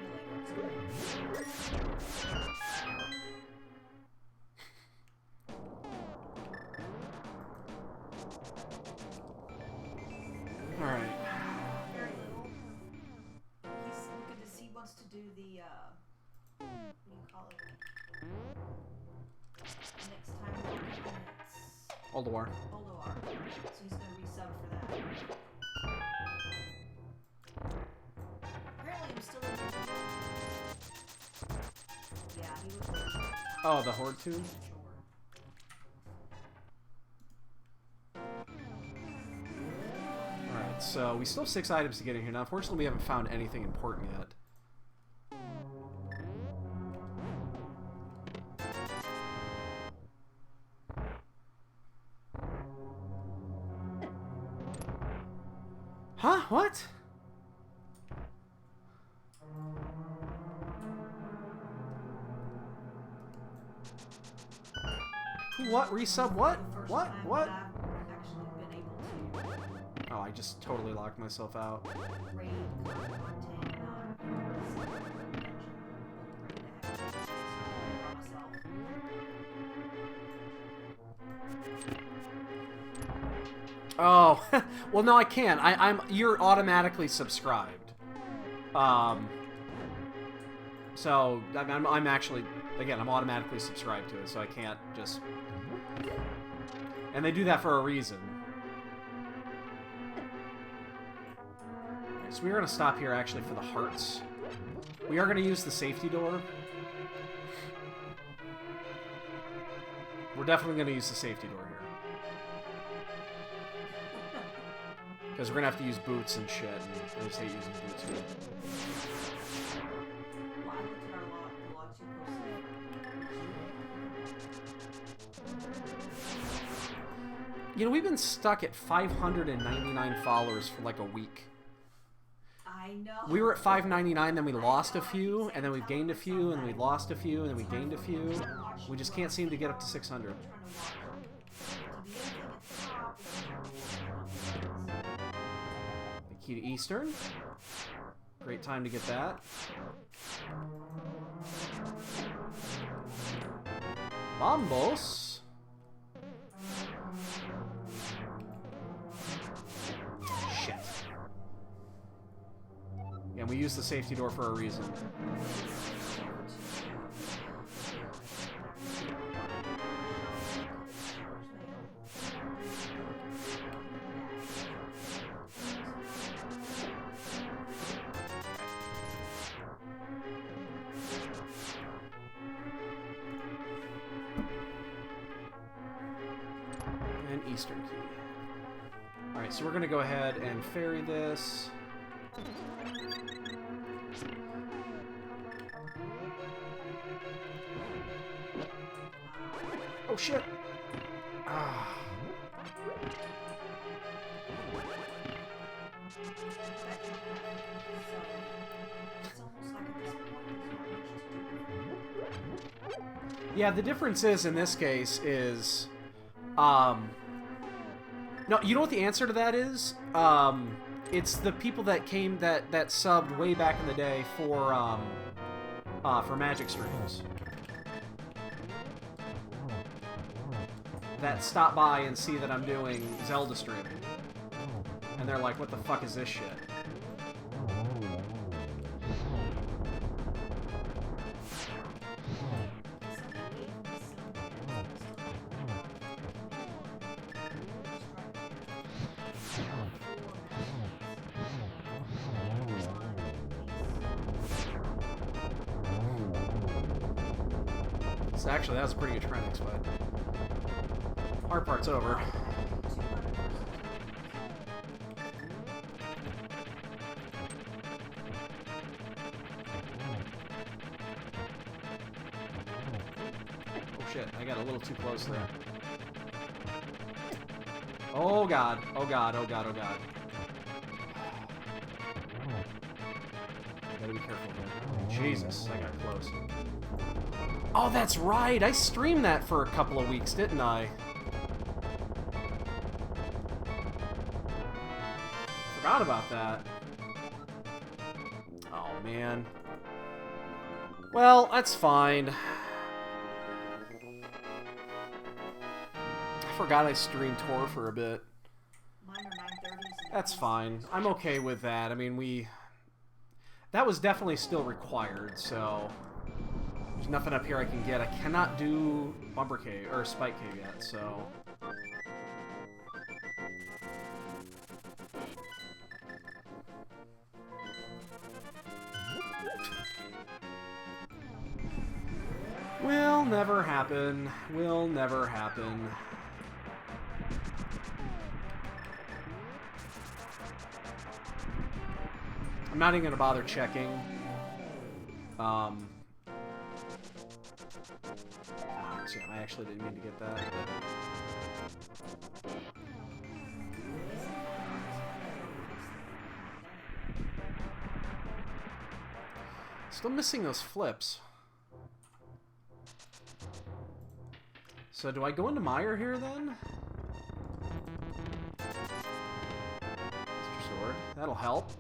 Alright. very little. He's looking to see, he wants to do the, what do you call it? Next time it's Olduar. Olduar. So he's gonna resub for that. Apparently I'm still in the... Yeah, he was... Oh, the Horde tune? Alright, so we still have 6 items to get in here. Now, unfortunately, we haven't found anything important yet. Huh? What? What? Resub what? What? What? I've actually been able to Oh, I just totally locked myself out. raid content on Oh, well, no, I can't. You're automatically subscribed. So I'm actually, again, I'm automatically subscribed to it, so I can't just. And they do that for a reason. So we are gonna stop here actually for the hearts. We are gonna use the safety door. We're definitely gonna use the safety door here. Because we're gonna have to use boots and shit, and I just hate using boots here. Well, I looked at our log, the logs you posted. You know, we've been stuck at 599 followers for like a week. I know. We were at 599, then we lost a few, and then we gained a few, and we lost a few, and then we gained a few. We just can't seem to get up to 600. The key to Eastern. Great time to get that. Bombos. Shit. Yeah, we used the safety door for a reason. And Eastern key. Alright, so we're going to go ahead and ferry this. Oh shit! Ah. Yeah, the difference is, in this case, is... No, you know what the answer to that is? It's the people that came, that subbed way back in the day for magic streams. that stop by and see that I'm doing Zelda streaming. And they're like, what the fuck is this shit? So actually, that was a pretty good Trinix fight. Hard part's over. Oh shit, I got a little too close there. Oh god, oh god, oh god, oh god. Gotta be careful here. Jesus, I got close. Oh, that's right! I streamed that for a couple of weeks, didn't I? Forgot about that. Oh, man. Well, that's fine. I forgot I streamed Tor for a bit. That's fine. I'm okay with that. I mean, that was definitely still required, so... There's nothing up here I can get. I cannot do Bumper Cave, or Spike Cave yet, so... Will never happen. Will never happen. I'm not even gonna bother checking. Damn, I actually didn't mean to get that. Still missing those flips. So do I go into Meyer here then? Mr. Sword. That'll help.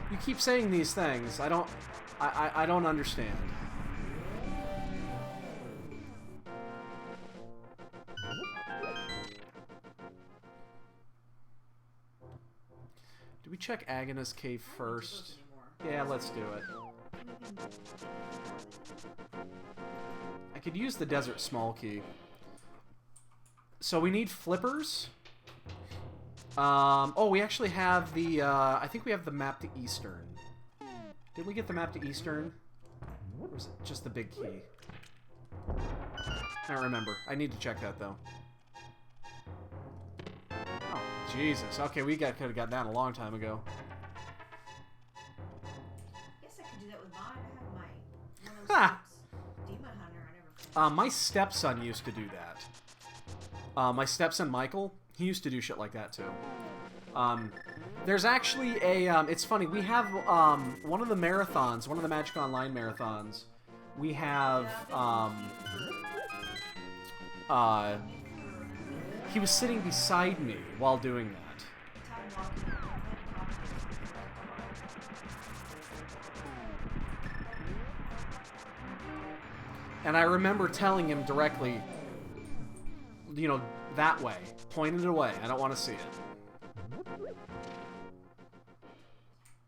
You keep saying these things. I don't understand. Do we check Agnes Cave first? Yeah, let's do it. I could use the Desert Small Key. So we need flippers. Oh, we actually have the, I think we have the map to Eastern. Did we get the map to Eastern? Or was it just the big key? I don't remember. I need to check that, though. Oh, Jesus. Okay, we could have got that a long time ago. Guess I could do that with mine. I have my, one of those Demon Hunter. I never my stepson used to do that. My stepson, Michael, he used to do shit like that, too. There's actually a, it's funny, we have, one of the marathons, one of the Magic Online marathons, we have, he was sitting beside me while doing that. And I remember telling him directly, you know, that way. Pointed it away. I don't want to see it.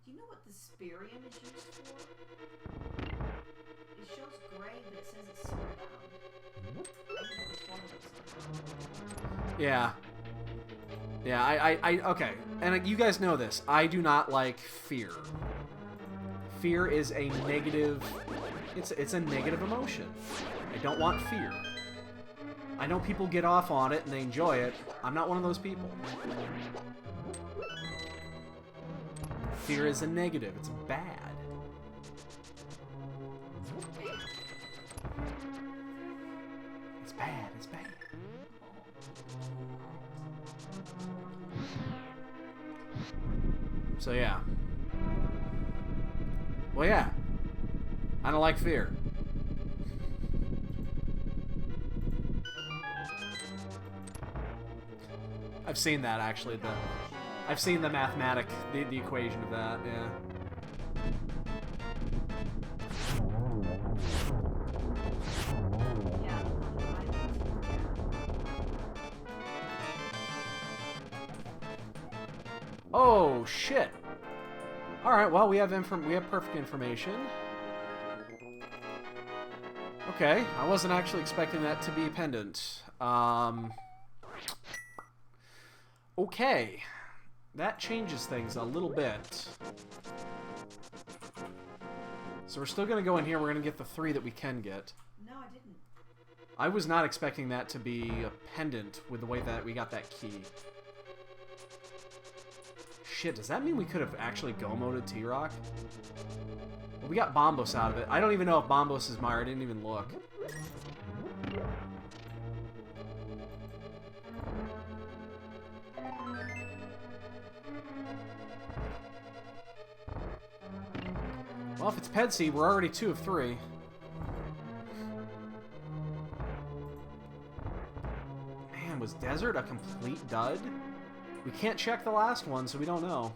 Do you know what the Spirium is used for? It shows gray, but it says it's silver bound. Yeah. Yeah, I okay. And you guys know this. I do not like fear. Fear is a negative... It's a negative emotion. I don't want fear. I know people get off on it and they enjoy it. I'm not one of those people. Fear is a negative. It's bad. It's bad. It's bad. So yeah. Well, yeah. I don't like fear. I've seen that actually. I've seen the the equation of that. Yeah. Oh, shit. Alright, well, we have perfect information. Okay, I wasn't actually expecting that to be a pendant. Okay. That changes things a little bit. So we're still going to go in here. We're going to get the 3 that we can get. No, I didn't. I was not expecting that to be a pendant with the way that we got that key. Shit, does that mean we could have actually go-moded T-Rock? Well, we got Bombos out of it. I don't even know if Bombos is Meyer. I didn't even look. Well, if it's Pedsy, we're already 2 of 3. Man, was Desert a complete dud? We can't check the last one, so we don't know.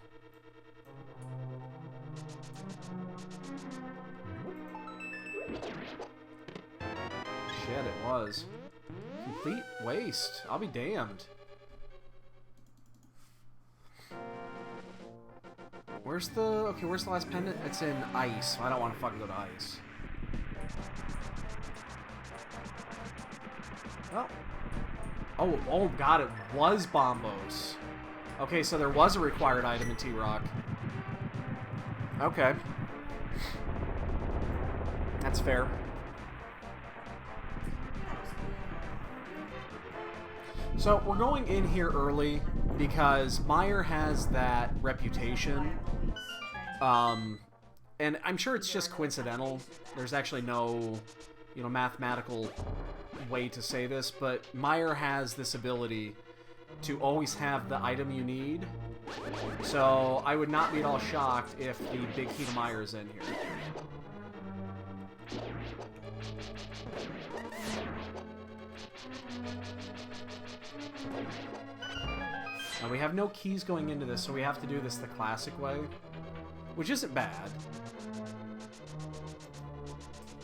Shit, it was. Complete waste. I'll be damned. Where's the last pendant? It's in ice. I don't want to fucking go to ice. Well. Oh god, it was Bombos. Okay, so there was a required item in T-Rock. Okay. That's fair. So, we're going in here early because Meyer has that reputation. And I'm sure it's just coincidental. There's actually no, mathematical way to say this, but Meyer has this ability to always have the item you need. So, I would not be at all shocked if the Big Key to Meyer is in here. Now, we have no keys going into this, so we have to do this the classic way, which isn't bad. Yeah,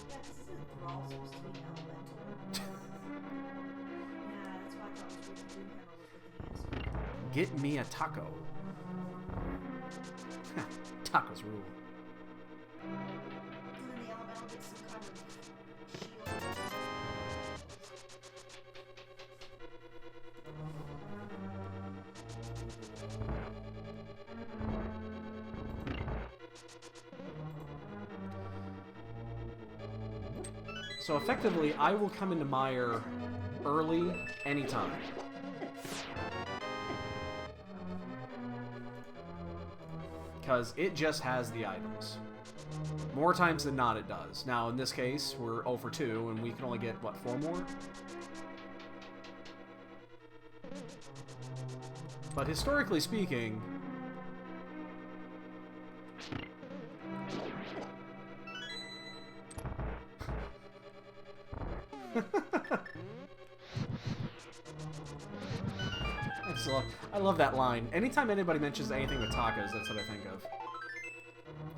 this isn't Brawl supposed to be elemental. Yeah, that's why I thought it was weird to have a look at the answer. Get me a taco. Tacos rule. And then the elemental gets some kind of shield. So effectively, I will come into Meyer early, anytime. Because it just has the items. More times than not, it does. Now, in this case, we're 0 for 2, and we can only get, what, 4 more? But historically speaking... I love that line. Anytime anybody mentions anything with tacos, that's what I think of.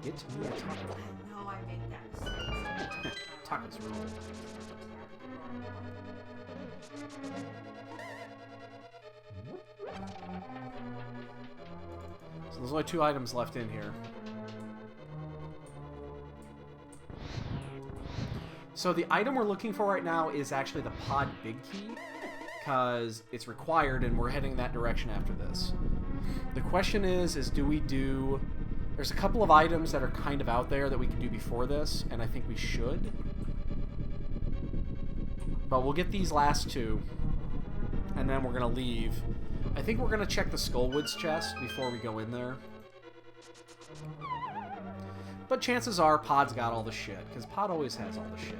Get me a taco. No, I made that mistake. Tacos rule. So there's only 2 items left in here. So the item we're looking for right now is actually the pod big key, because it's required and we're heading that direction after this. The question is do we do... There's a couple of items that are kind of out there that we can do before this, and I think we should. But we'll get these last 2, and then we're going to leave. I think we're going to check the Skullwoods chest before we go in there. But chances are Pod's got all the shit, because Pod always has all the shit.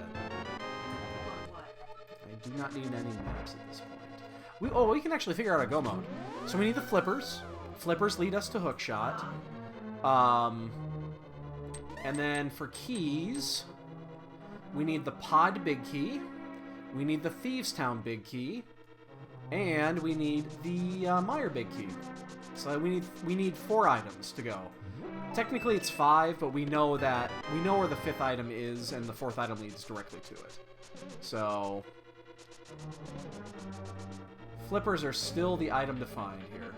I do not need any maps at this point. We can actually figure out a go mode. So we need the flippers. Flippers lead us to hookshot. And then for keys, we need the Pod big key. We need the Thieves Town big key. And we need the Meyer big key. So we need 4 items to go. Technically it's 5, but we know where the 5th item is, and the 4th item leads directly to it. So flippers are still the item to find here.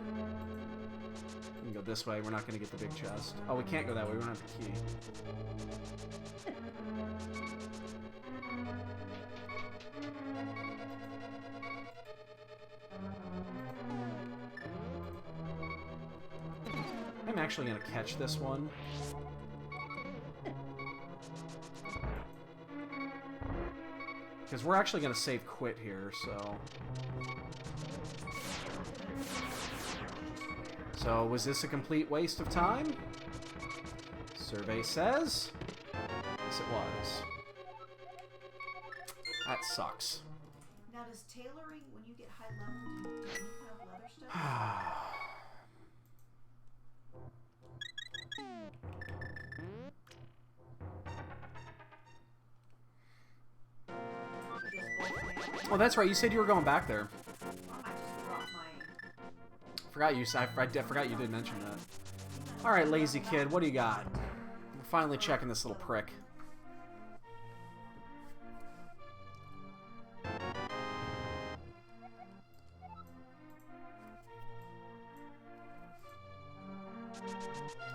can go this way. We're not going to get the big chest. Oh, we can't go that way. We don't have the key. I'm actually going to catch this one. Because we're actually going to save quit here, so... So, was this a complete waste of time? Survey says... Yes, it was. That sucks. Now, does tailoring, when you get high level, do you have leather stuff? Oh, that's right. You said you were going back there. I just dropped my... Forgot you. I forgot you did mention that. All right, lazy kid. What do you got? We're finally checking this little prick.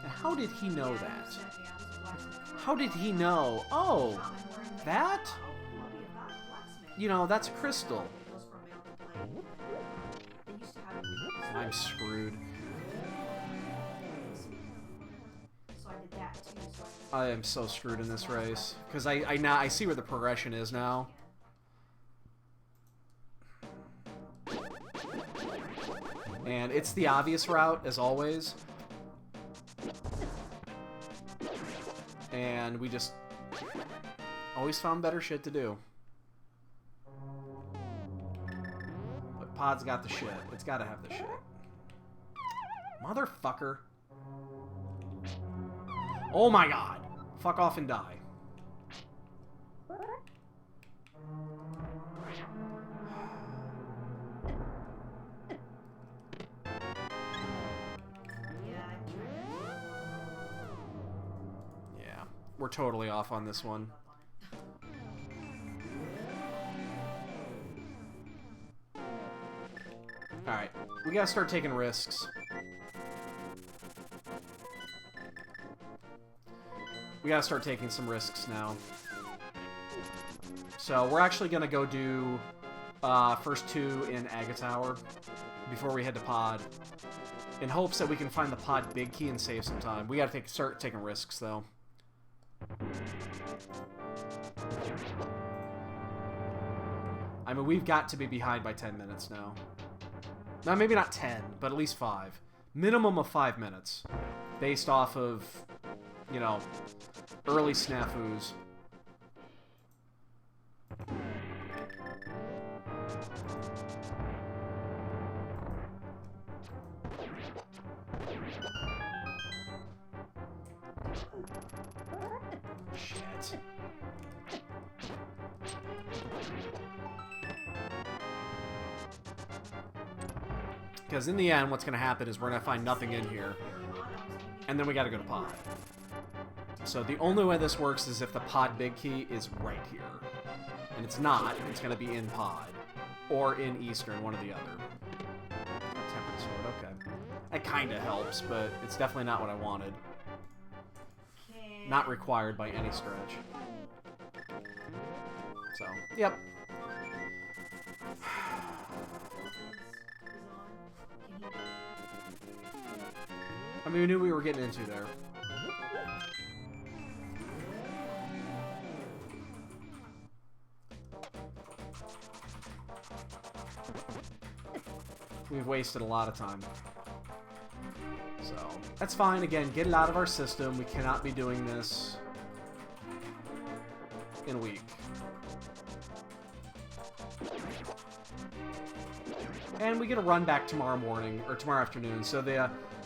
And how did he know that? How did he know? Oh, that? You know, that's a crystal. I'm screwed. I am so screwed in this race. Because I see where the progression is now. And it's the obvious route, as always. And we just always found better shit to do. But Pod's got the shit. It's gotta have the shit. Motherfucker. Oh my god. Fuck off and die. Yeah, we're totally off on this one. Alright, we gotta start taking risks. We gotta start taking some risks now. So we're actually gonna go do first two in Aga Tower before we head to Pod, in hopes that we can find the Pod big key and save some time. We gotta start taking risks though. I mean, we've got to be behind by 10 minutes now. Now, maybe not 10, but at least 5. Minimum of 5 minutes. Based off of, you know, early snafus. Shit. Because in the end, what's going to happen is we're going to find nothing in here. And then we got to go to Pod. So the only way this works is if the Pod big key is right here. And it's not. It's going to be in Pod. Or in Eastern, one or the other. Tempered sword, okay. That kind of helps, but it's definitely not what I wanted. Not required by any stretch. So, yep. I mean, we knew we were getting into there. We've wasted a lot of time. So, that's fine. Again, get it out of our system. We cannot be doing this in a week. And we get a run back tomorrow morning, or tomorrow afternoon. So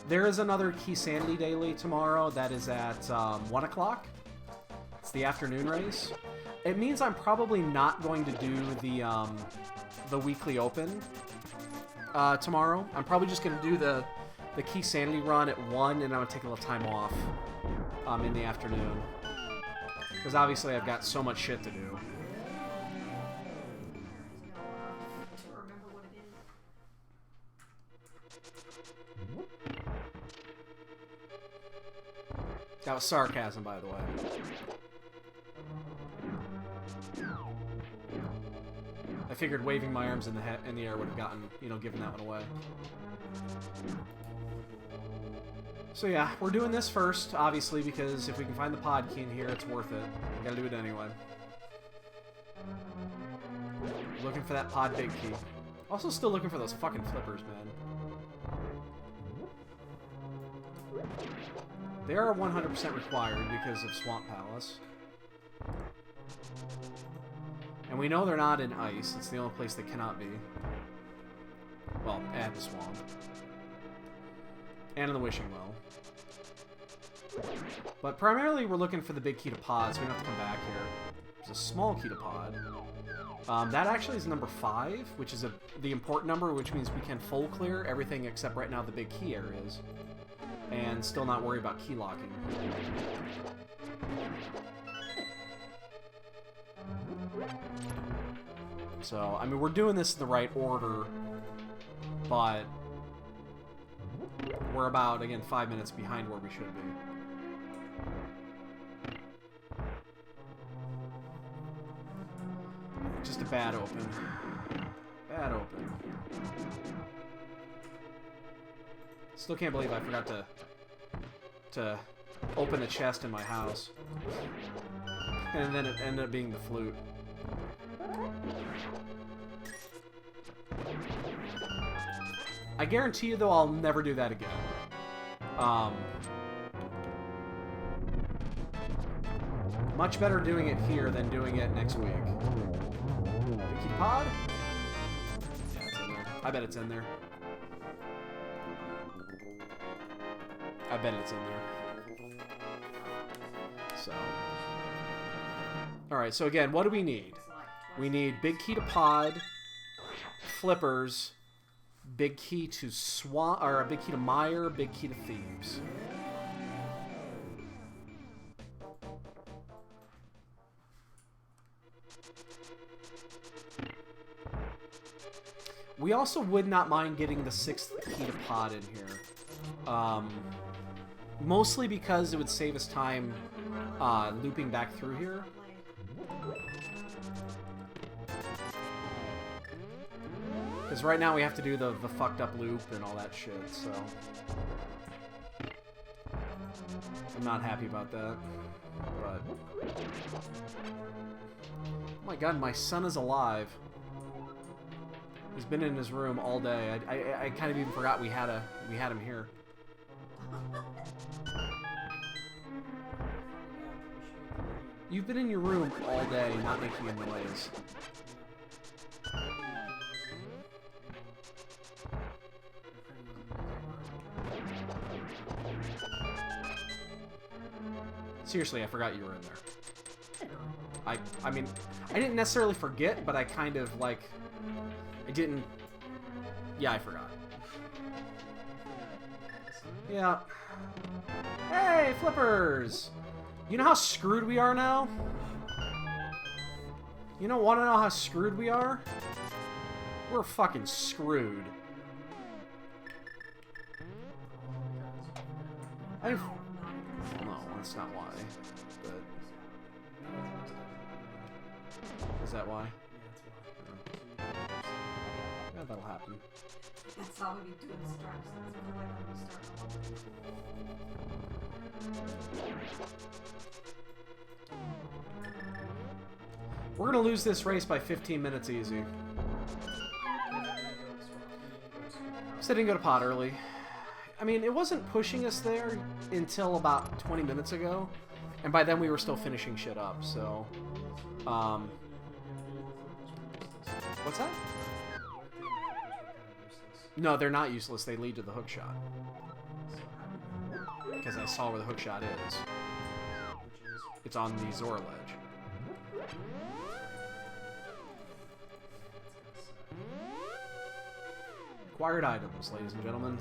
there is another Keysanity daily tomorrow. That is at 1 o'clock. It's the afternoon race. It means I'm probably not going to do the weekly open tomorrow. I'm probably just going to do the Keysanity run at 1, and I'm going to take a little time off in the afternoon. Because obviously I've got so much shit to do. That was sarcasm, by the way. I figured waving my arms in the air would have gotten, you know, given that one away. So yeah, we're doing this first, obviously, because if we can find the pod key in here, it's worth it. We gotta do it anyway. Looking for that pod big key. Also still looking for those fucking flippers, man. They are 100% required because of Swamp Palace. And we know they're not in ice. It's the only place they cannot be. Well, and the swamp. And in the Wishing Well. But primarily we're looking for the big key to pod, so we don't have to come back here. There's a small key to pod. That actually is number 5, which is the important number, which means we can full clear everything except right now the big key areas. And still not worry about key locking. So, I mean, we're doing this in the right order, but we're about, again, 5 minutes behind where we should be. Just a bad open. Bad open. Still can't believe I forgot to open the chest in my house. And then it ended up being the flute. I guarantee you, though, I'll never do that again. Much better doing it here than doing it next week. Big key pod? Yeah, it's in there. I bet it's in there. I bet it's in there. So. Alright, so again, what do we need? We need big key to pod, flippers, big key to swamp, or a big key to mire, big key to thieves. We also would not mind getting the 6th key to pod in here. Mostly because it would save us time looping back through here. Because right now we have to do the fucked up loop and all that shit, so... I'm not happy about that. But... Oh my god, my son is alive. He's been in his room all day. I kind of even forgot we had him here. You've been in your room all day, not making a noise. Seriously, I forgot you were in there. I mean, I didn't necessarily forget, but I kind of, like... I didn't... Yeah, I forgot. Yeah. Hey, flippers! You know how screwed we are now? You don't want to know how screwed we are? We're fucking screwed. No, that's not why. But... Is that why? Yeah, that'll happen. That's how we do instructions. We're gonna lose this race by 15 minutes easy. So I didn't go to pot early. I mean, it wasn't pushing us there until about 20 minutes ago. And by then we were still finishing shit up, so... What's that? No, they're not useless. They lead to the hookshot. Because I saw where the hookshot is. It's on the Zora ledge. Acquired items, ladies and gentlemen.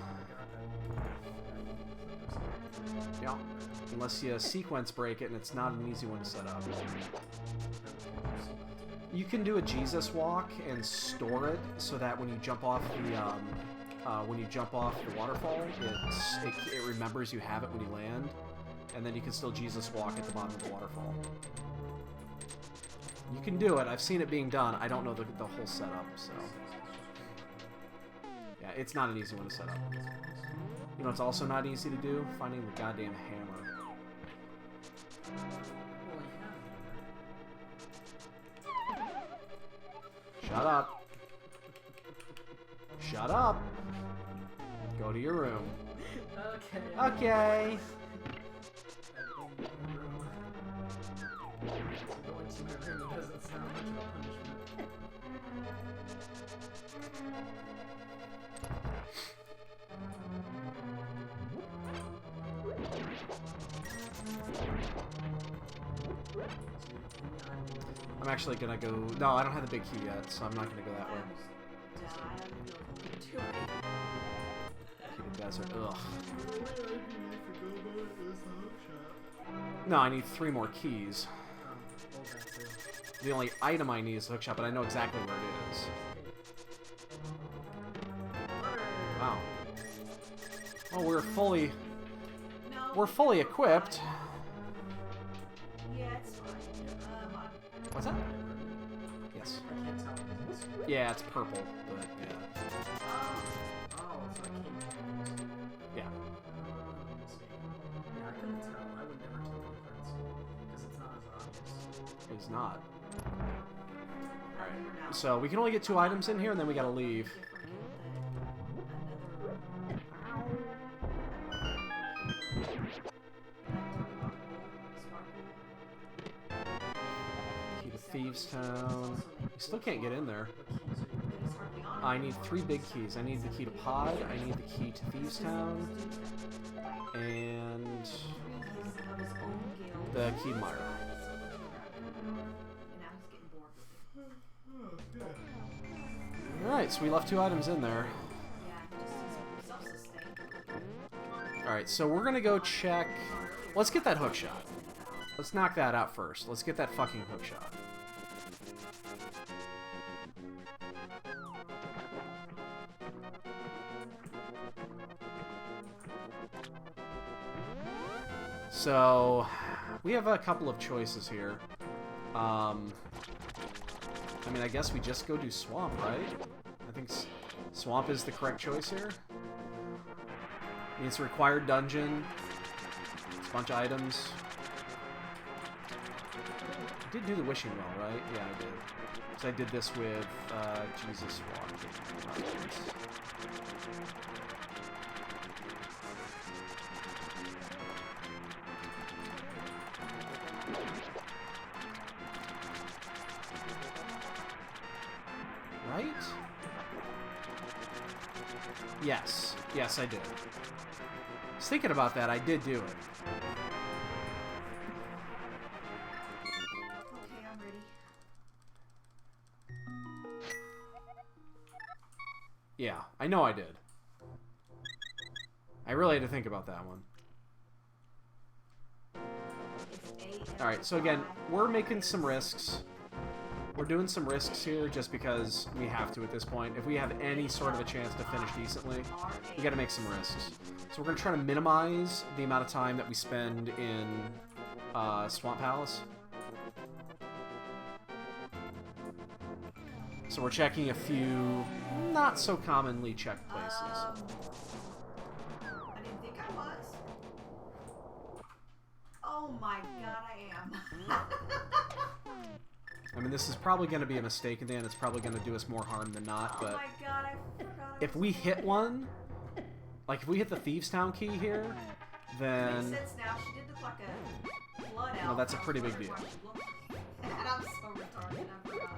Yeah. Unless you sequence break it, and it's not an easy one to set up. You can do a Jesus walk and store it so that when you jump off the waterfall, it remembers you have it when you land, and then you can still Jesus walk at the bottom of the waterfall. You can do it. I've seen it being done. I don't know the whole setup, so... Yeah, it's not an easy one to set up. You know it's also not easy to do? Finding the goddamn hammer. Shut up. Shut up. Go to your room. Okay. Okay. Going to my room doesn't sound much of a punishment. I'm actually gonna go... No, I don't have the big key yet, so I'm not gonna go that way. Key to desert. Ugh. No, I need 3 more keys. The only item I need is the hookshot, but I know exactly where it is. Wow. Well, we're fully equipped. Yeah, it's fine. What's that? Yes. Yeah, it's purple, but yeah. Oh, so I can't. Yeah. Let's see. Yeah, I couldn't tell. I would never tell the difference because it's not as obvious. It's not. Alright. So we can only get 2 items in here, and then we gotta leave. Key to Thieves Town. We still can't get in there. I need 3 big keys. I need the key to Pod, I need the key to Thieves Town, and the key to Myra. Alright, so we left 2 items in there. Alright, so we're gonna go check... Let's get that hook shot. Let's knock that out first. Let's get that fucking hook shot. So, we have a couple of choices here. I mean, I guess we just go do Swamp, right? I think Swamp is the correct choice here. I mean, it's a required dungeon. It's a bunch of items. I did do the Wishing Well, right? Yeah, I did. So I did this with Jesus Walk. Right? Yes. Yes, I did. I was thinking about that. I did do it. Okay, I'm ready. Yeah, I know I did. I really had to think about that one. Alright, so again, we're making some risks. We're doing some risks here just because we have to at this point. If we have any sort of a chance to finish decently, we gotta make some risks. So we're gonna try to minimize the amount of time that we spend in Swamp Palace. So we're checking a few not so commonly checked places. I didn't think I was. Oh my god, I am. I mean, this is probably going to be a mistake in the end. It's probably going to do us more harm than not, Oh but my god, I forgot. if we hit one, like if we hit the Thieves Town key here, then... Makes sense now. She did look like a blood elf. Well, that's a pretty big deal. And I'm so retarded, I forgot.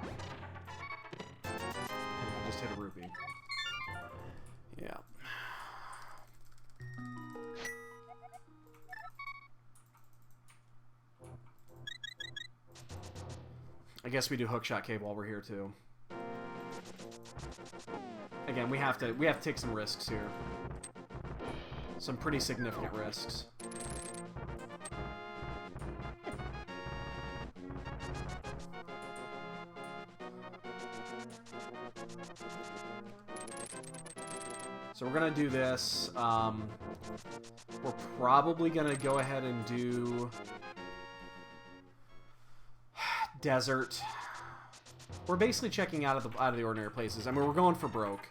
I just hit a rupee. Yeah. I guess we do Hookshot Cave while we're here too. Again, we have to take some risks here. Some pretty significant risks. So we're gonna do this. We're probably gonna go ahead and do desert. We're basically checking out of the ordinary places. I mean, we're going for broke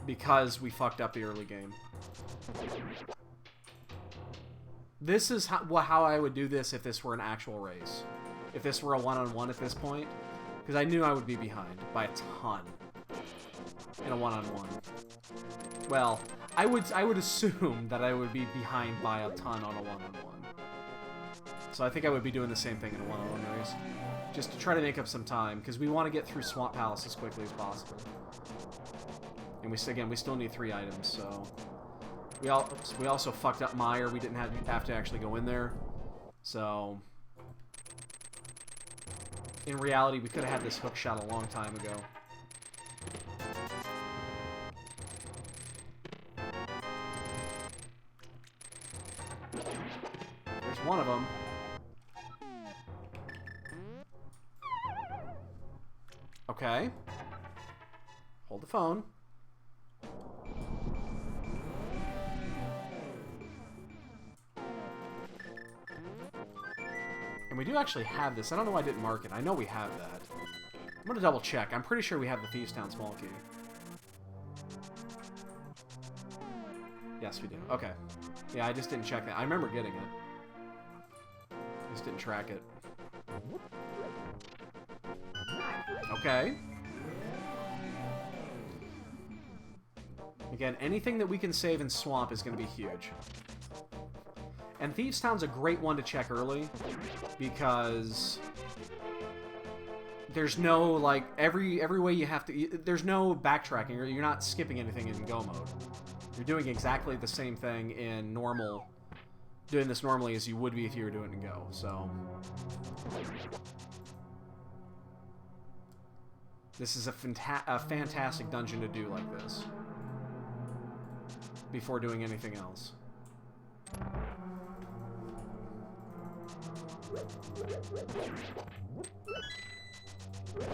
because we fucked up the early game. This is how I would do this if this were an actual race. If this were a one-on-one at this point, because I knew I would be behind by a ton in a one-on-one. Well, I would assume that I would be behind by a ton on a one-on-one. So I think I would be doing the same thing in a one-on-one race, just to try to make up some time, because we want to get through Swamp Palace as quickly as possible. And we still need 3 items, so we also fucked up Mire. We didn't have to actually go in there, so in reality, we could have had this hook shot a long time ago. There's one of them. Okay. Hold the phone. And we do actually have this. I don't know why I didn't mark it. I know we have that. I'm going to double check. I'm pretty sure we have the Thieves Town small key. Yes, we do. Okay. Yeah, I just didn't check that. I remember getting it. I just didn't track it. Okay. Again, anything that we can save in Swamp is going to be huge. And Thieves Town's a great one to check early, because there's no, like, every way you have to... There's no backtracking, or you're not skipping anything in go mode. You're doing exactly the same thing in normal... Doing this normally as you would be if you were doing it in go, so... This is a fantastic dungeon to do like this. Before doing anything else.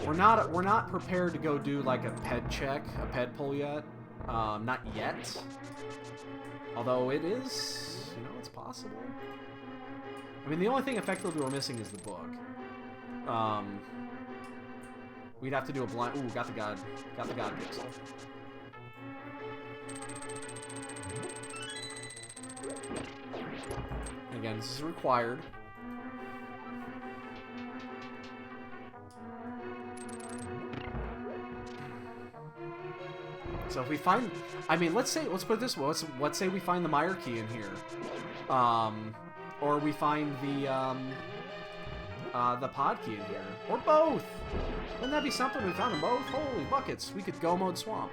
We're not prepared to go do like a ped check, a ped pull yet. Not yet. Although it is, you know, it's possible. I mean, the only thing effectively we're missing is the book. We'd have to do a blind. Ooh, got the god pixel. Again, this is required. So if we find, I mean, let's put it this way. Let's say we find the Mire key in here, or we find the pod key in here, or both. Wouldn't that be something? We found them both. Holy buckets! We could go mode Swamp,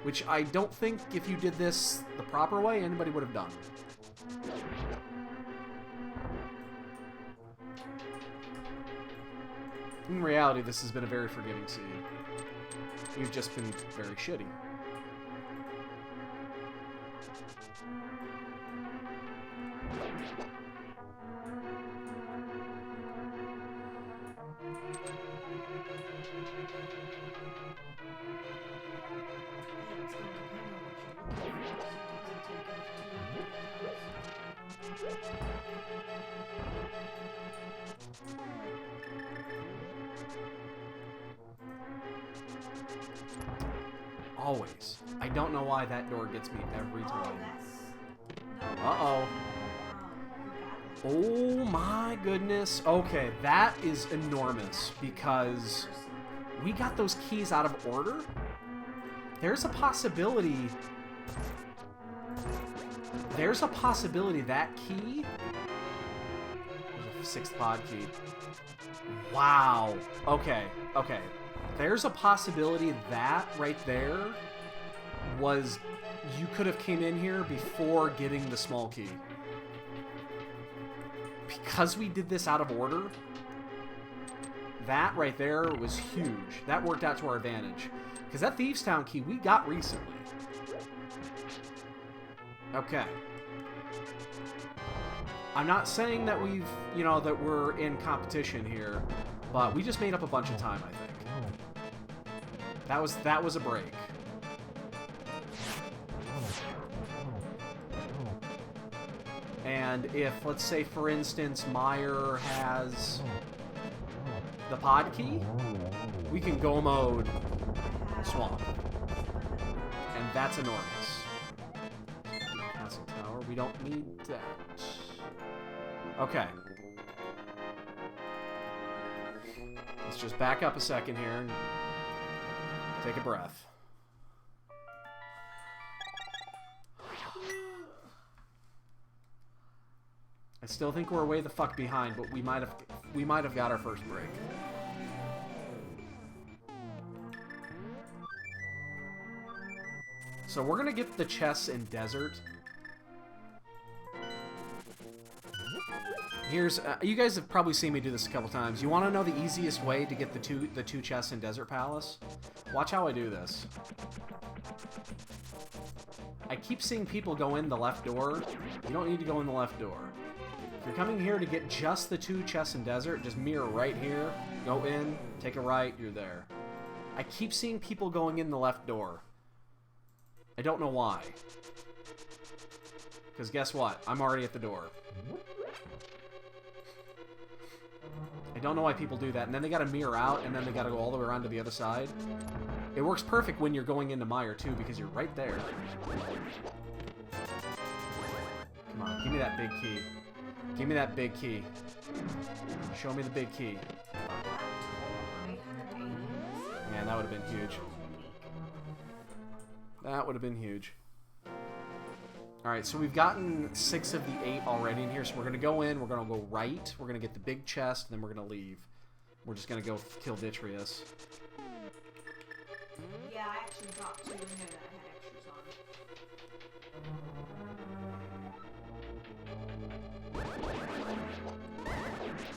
which I don't think if you did this the proper way, anybody would have done. In reality, this has been a very forgiving seed. We've just been very shitty. Always. I don't know why that door gets me every time. Uh-oh. Oh my goodness. Okay, that is enormous because we got those keys out of order. There's a possibility that key... There's a 6th pod key. Wow. Okay. There's a possibility that right there was... You could have came in here before getting the small key. Because we did this out of order, that right there was huge. That worked out to our advantage. Because that Thieves Town key we got recently. Okay. I'm not saying that we've, you know, that we're in competition here, but we just made up a bunch of time, I think. That was a break. And if, let's say, for instance, Meyer has the pod key, we can go mode swamp. And that's enormous. Passing tower, we don't need that. Okay. Let's just back up a second here and take a breath. I still think we're way the fuck behind, but we might have got our first break. So we're gonna get the chests in desert. Here's you guys have probably seen me do this a couple times. You want to know the easiest way to get the two chests in Desert Palace? Watch how I do this. I keep seeing people go in the left door. You don't need to go in the left door. If you're coming here to get just the 2 chests in Desert, just mirror right here, go in, take a right, you're there. I keep seeing people going in the left door. I don't know why. Because guess what? I'm already at the door. I don't know why people do that. And then they gotta mirror out, and then they gotta go all the way around to the other side. It works perfect when you're going into Meyer, too, because you're right there. Come on, give me that big key. Give me that big key. Show me the big key. Man, that would have been huge. That would have been huge. Alright, so we've gotten 6 of the 8 already in here, so we're going to go in, we're going to go right, we're going to get the big chest, and then we're going to leave. We're just going to go kill Vitreous. Yeah, I actually dropped 2 in there that I had extras on.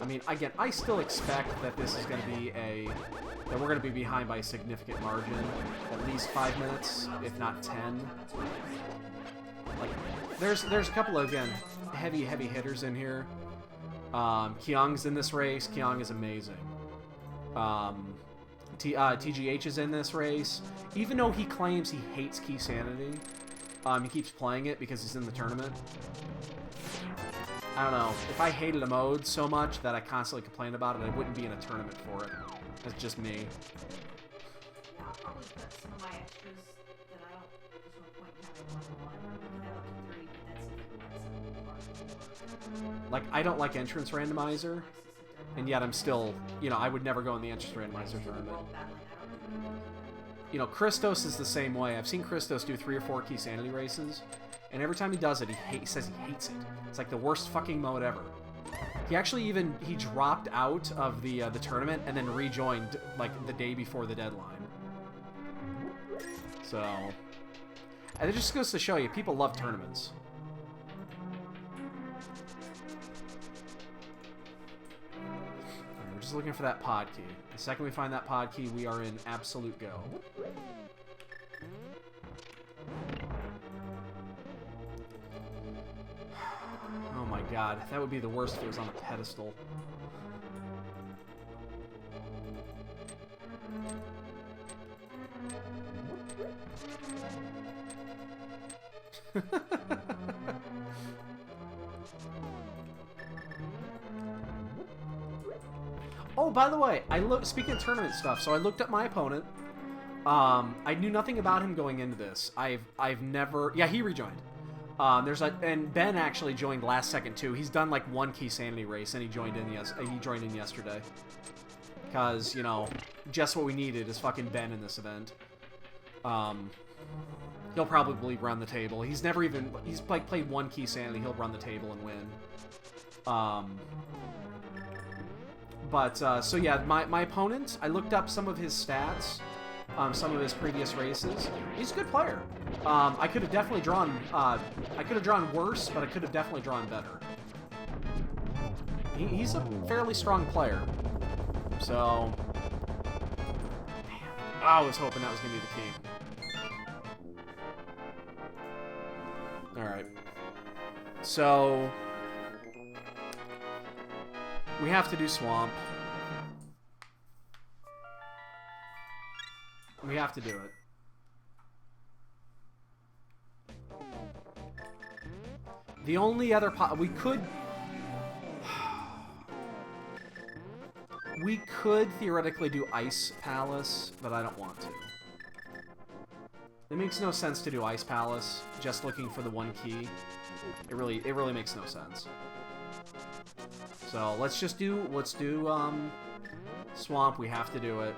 I mean, again, I still expect that this is going to be that we're going to be behind by a significant margin. At least 5 minutes, if not 10. Like, there's a couple of, again, heavy hitters in here. Kyung's in this race. Kyung is amazing. TGH is in this race. Even though he claims he hates Keysanity, he keeps playing it because he's in the tournament. I don't know. If I hated a mode so much that I constantly complained about it, I wouldn't be in a tournament for it. That's just me. Yeah, I'll probably put some of my extras that I don't... There's no point in having 1-1. We can have up to 3, but that's if it Like, I don't like entrance randomizer, and yet I'm still, you know, I would never go in the entrance randomizer tournament. You know, Christos is the same way. I've seen Christos do 3 or 4 Keysanity races, and every time he does it, he says he hates it. It's like the worst fucking mode ever. He actually he dropped out of the tournament and then rejoined, like, the day before the deadline. So, and it just goes to show you, people love tournaments. We're just looking for that pod key. The second we find that pod key, we are in absolute go. Oh my god, that would be the worst if it was on a pedestal. Oh, by the way, speaking of tournament stuff, so I looked up my opponent. I knew nothing about him going into this. I've never... Yeah, he rejoined. And Ben actually joined last second too. He's done like 1 Keysanity race, and he joined in yesterday. Because, you know, just what we needed is fucking Ben in this event. He'll probably run the table. He's like played 1 Keysanity. He'll run the table and win. So yeah, my opponent, I looked up some of his stats, some of his previous races. He's a good player. I could have definitely drawn, worse, but I could have definitely drawn better. He's a fairly strong player. So, I was hoping that was going to be the key. Alright. So, we have to do Swamp. We have to do it. The only other we could theoretically do Ice Palace, but I don't want to. It makes no sense to do Ice Palace just looking for the one key. It really makes no sense. So let's do Swamp. We have to do it.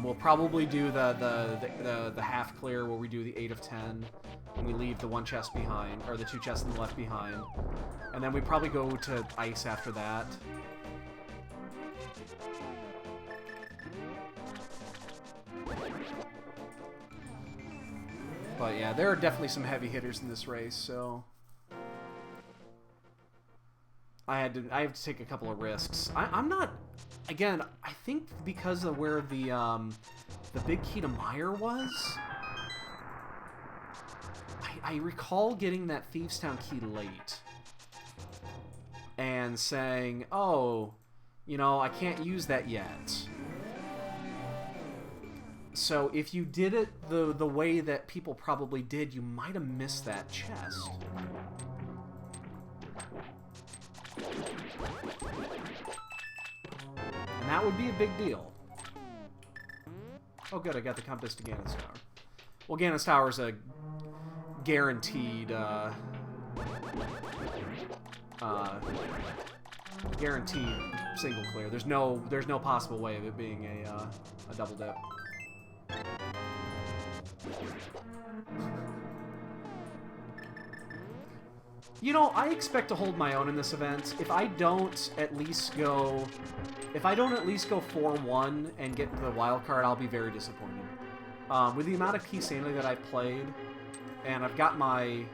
We'll probably do the half clear where we do the 8 of 10, and we leave the one chest behind, or the 2 chests in the left behind, and then we probably go to Ice after that. But yeah, there are definitely some heavy hitters in this race, so I have to take a couple of risks. I'm not. Again, I think because of where the big key to Meyer was, I recall getting that Thievestown key late and saying, "Oh, you know, I can't use that yet." So if you did it the way that people probably did, you might have missed that chest. And that would be a big deal. Oh good, I got the compass to Ganon's Tower. Well, Ganon's Tower is a guaranteed, guaranteed single clear. There's no possible way of it being a double dip. You know, I expect to hold my own in this event. If I don't at least go 4-1 and get the wild card, I'll be very disappointed. With the amount of Keysanity that I've played, and I've got my,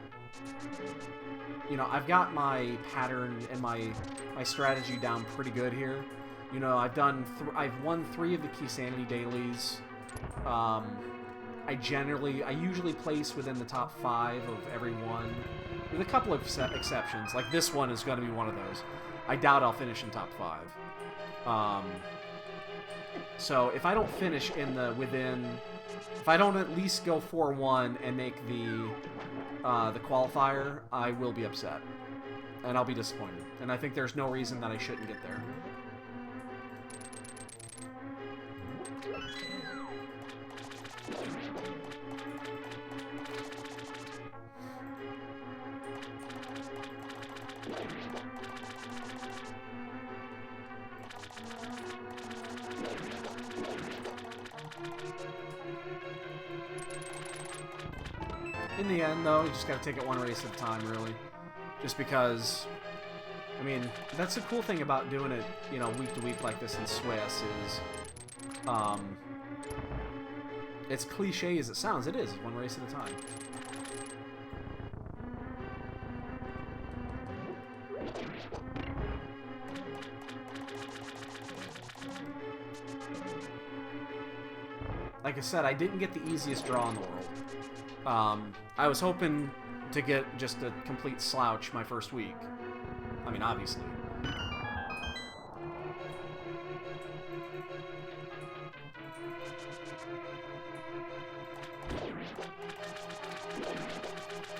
pattern and my strategy down pretty good here. You know, I've won 3 of the Keysanity dailies. I usually place within the top 5 of every one, with a couple of exceptions. Like this one is going to be one of those. I doubt I'll finish in top 5. So if I don't finish if I don't at least go 4-1 and make the qualifier, I will be upset, and I'll be disappointed. And I think there's no reason that I shouldn't get there. In the end, though, you just gotta take it one race at a time, really. Just because, I mean, that's the cool thing about doing it, you know, week to week like this in Swiss is, it's cliche as it sounds, it is, one race at a time. Like I said, I didn't get the easiest draw in the world. I was hoping to get just a complete slouch my first week. I mean, obviously.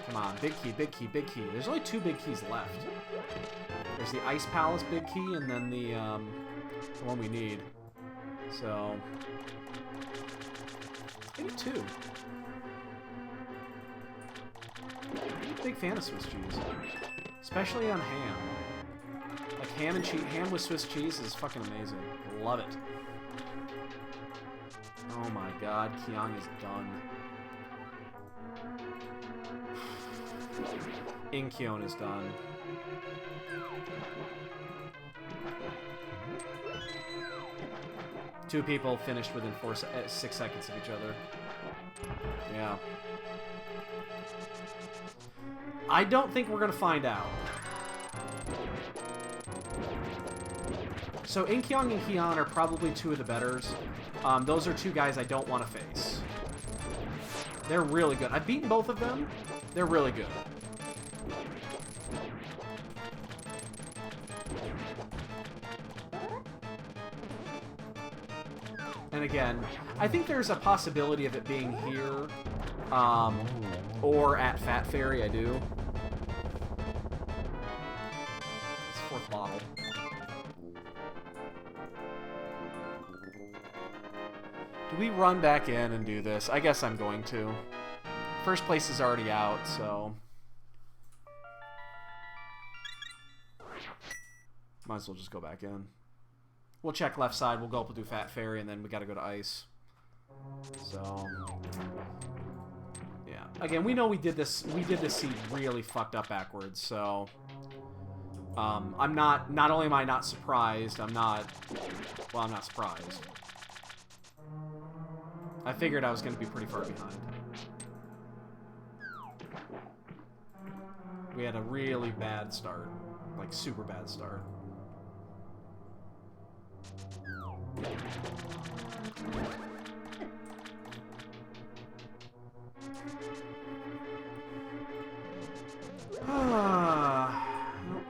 Come on, big key, big key, big key. There's only 2 big keys left. There's the Ice Palace big key and then the one we need. So, maybe 2. I'm a big fan of Swiss cheese, especially on ham. Like ham with Swiss cheese is fucking amazing. Love it. Oh my god, Kiang is done. Incheon is done. Two people finished within 6 seconds of each other. Yeah. I don't think we're gonna find out. So Incheon and Kian are probably 2 of the betters. Those are 2 guys I don't want to face. They're really good. I've beaten both of them. They're really good. And again, I think there's a possibility of it being here Or at Fat Fairy, I do. It's fourth bottle. Do we run back in and do this? I guess I'm going to. First place is already out, so... Might as well just go back in. We'll check left side, we'll go up and do Fat Fairy, and then we gotta go to Ice. So... yeah. Again, we know we did this seed really fucked up backwards, so... I'm not only am I not surprised, I'm not surprised. I figured I was going to be pretty far behind. We had a really bad start. Like, super bad start.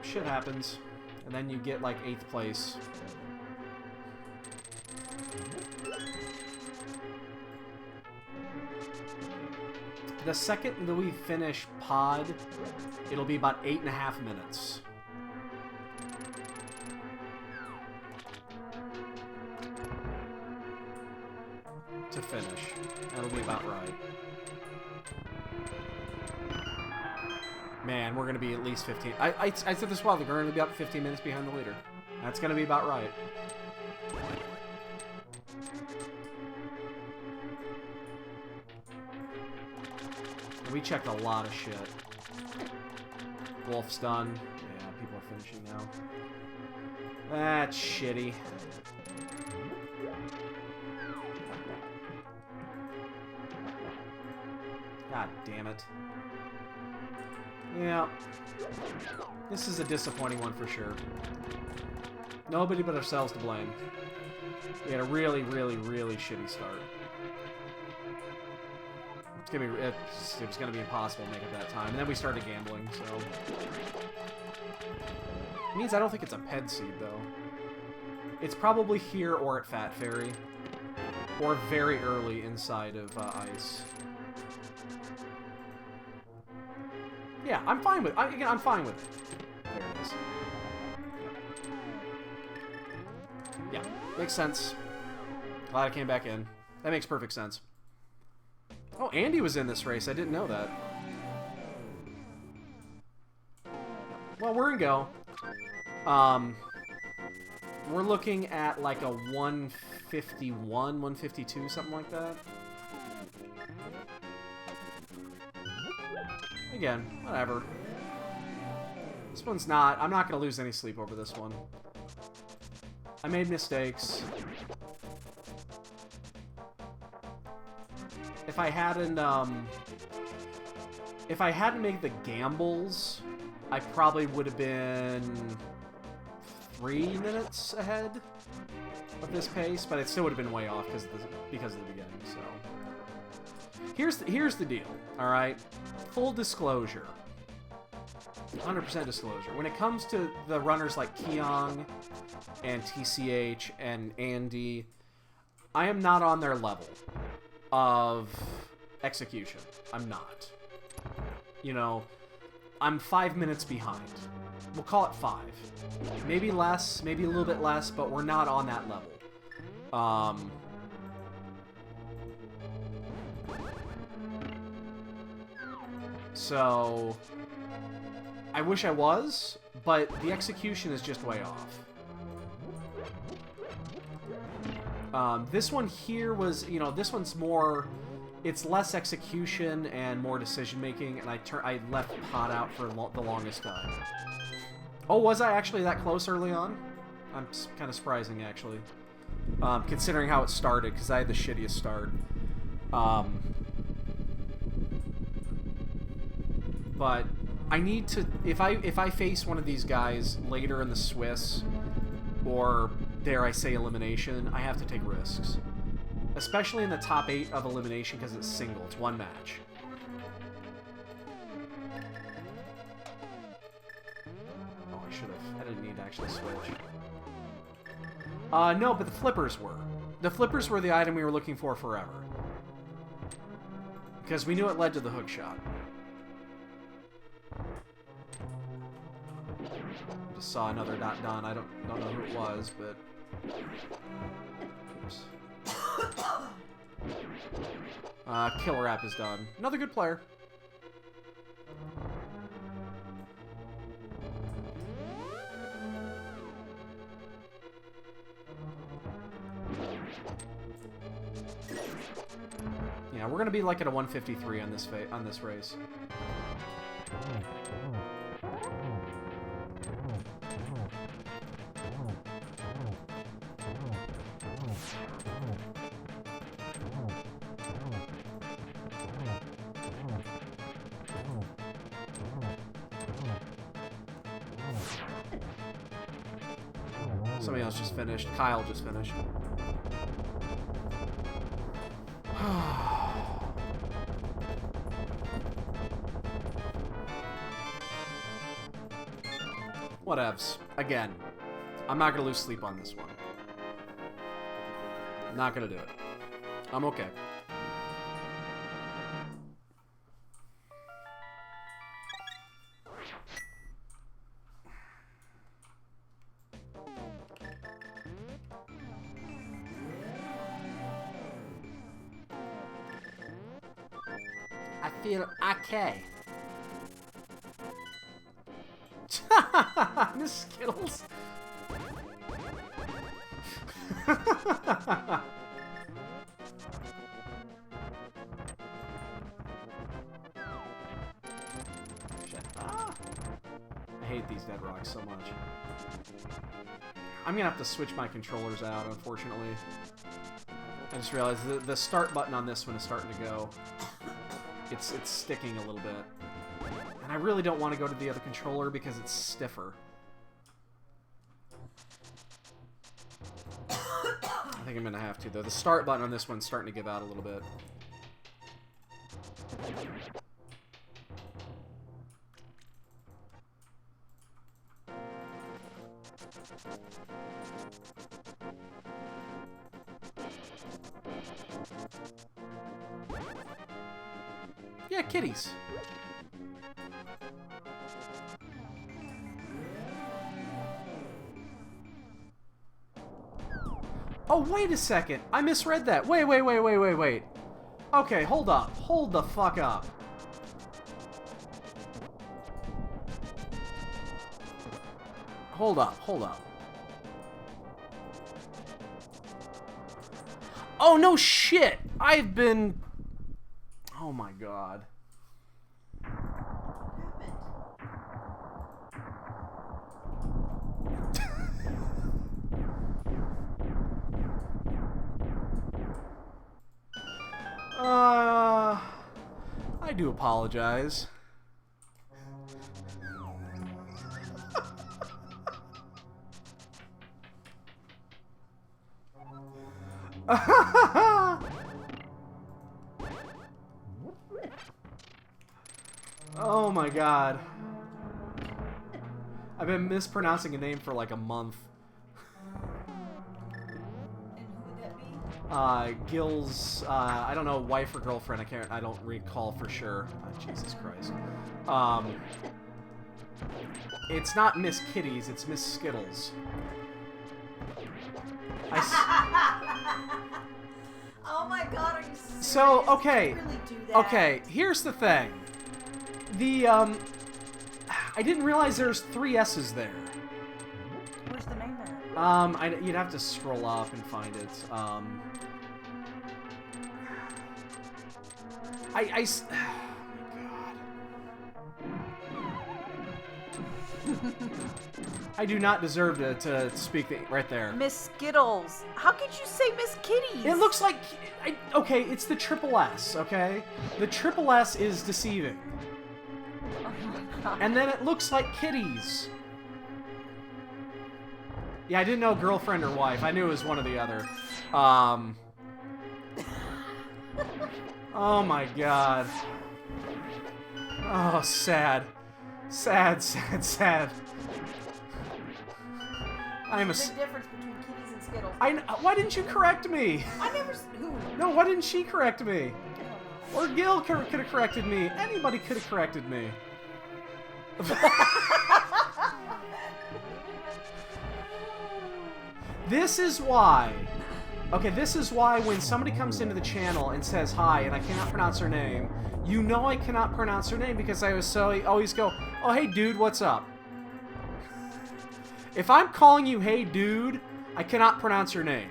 Shit happens. And then you get, like, 8th place. The second that we finish pod, it'll be about 8.5 minutes. To finish. That'll be about right. Man, we're going to be at least 15. I said this a while ago, we're going to be up 15 minutes behind the leader. That's going to be about right. We checked a lot of shit. Wolf's done. Yeah, people are finishing now. That's shitty. God damn it. Yeah. This is a disappointing one for sure. Nobody but ourselves to blame. We had a really, really, really shitty start. It was gonna be impossible to make it that time. And then we started gambling, so... It means I don't think it's a ped seed, though. It's probably here or at Fat Fairy. Or very early inside of Ice. Yeah, I'm fine with it. Again, I'm fine with it. There it is. Yeah, makes sense. Glad I came back in. That makes perfect sense. Oh, Andy was in this race. I didn't know that. Well, we're in go. We're looking at like a 151, 152, something like that. Again, whatever. This one's not... I'm not going to lose any sleep over this one. I made mistakes. If I hadn't made the gambles, I probably would have been 3 minutes ahead of this pace, but it still would have been way off because of the beginning. So here's the deal. All right, full disclosure, 100% disclosure. When it comes to the runners like Keong and TCH and Andy, I am not on their level of execution. I'm not. You know, I'm 5 minutes behind. We'll call it 5. Maybe less, maybe a little bit less, but we're not on that level. So, I wish I was, but the execution is just way off. This one here was, you know, this one's more, it's less execution and more decision making, and I left pot out for the longest time. Oh, was I actually that close early on? I'm kind of surprising, actually, considering how it started, because I had the shittiest start. But I need to, if I face one of these guys later in the Swiss, or dare I say elimination, I have to take risks. Especially in the top 8 of elimination, because it's single, it's one match. Oh, I didn't need to actually switch. No, but the flippers were. The flippers were the item we were looking for forever. Because we knew it led to the hook shot. Just saw another dot done. I don't know who it was, but... Oops. Killer app is done. Another good player. Yeah, we're gonna be like at a 153 on this race. Somebody else just finished. Kyle just finished. Whatevs. Again, I'm not gonna lose sleep on this one. Not gonna do it. I'm okay. I feel okay. Miss Skittles. Shit. Ah. I hate these dead rocks so much. I'm gonna have to switch my controllers out, unfortunately. I just realized the start button on this one is starting to go. It's sticking a little bit. And I really don't want to go to the other controller because it's stiffer. I think I'm going to have to, though. The start button on this one's starting to give out a little bit. Yeah, kitties. Oh, wait a second. I misread that. Wait. Okay, hold up. Hold the fuck up. Hold up. Oh, no shit. I've been... Oh my god. I do apologize. Oh my god. I've been mispronouncing a name for like a month. And who would that be? Gil's, I don't know, wife or girlfriend, I don't recall for sure. Jesus Christ. It's not Miss Kitties, it's Miss Skittles. Oh my god, are you serious? So, okay. You really do that? Okay, here's the thing. I didn't realize there's 3 S's there. Where's the name at? You'd have to scroll up and find it. Oh my god. I do not deserve to speak right there. Miss Skittles. How could you say Miss Kitties? It looks like... okay, it's the triple S, okay? The triple S is deceiving. Oh my god. And then it looks like kitties. Yeah, I didn't know girlfriend or wife. I knew it was one or the other. Oh my god. Oh, sad. Sad. I'm a... There's a big difference between kitties and Skittles. why didn't you correct me? I never... Who? No, why didn't she correct me? I don't know. Or Gil could have corrected me. Anybody could have corrected me. This is why. Okay, this is why when somebody comes into the channel and says hi and I cannot pronounce their name, you know I cannot pronounce their name because I always go, oh, hey, dude, what's up? If I'm calling you, hey, dude, I cannot pronounce your name.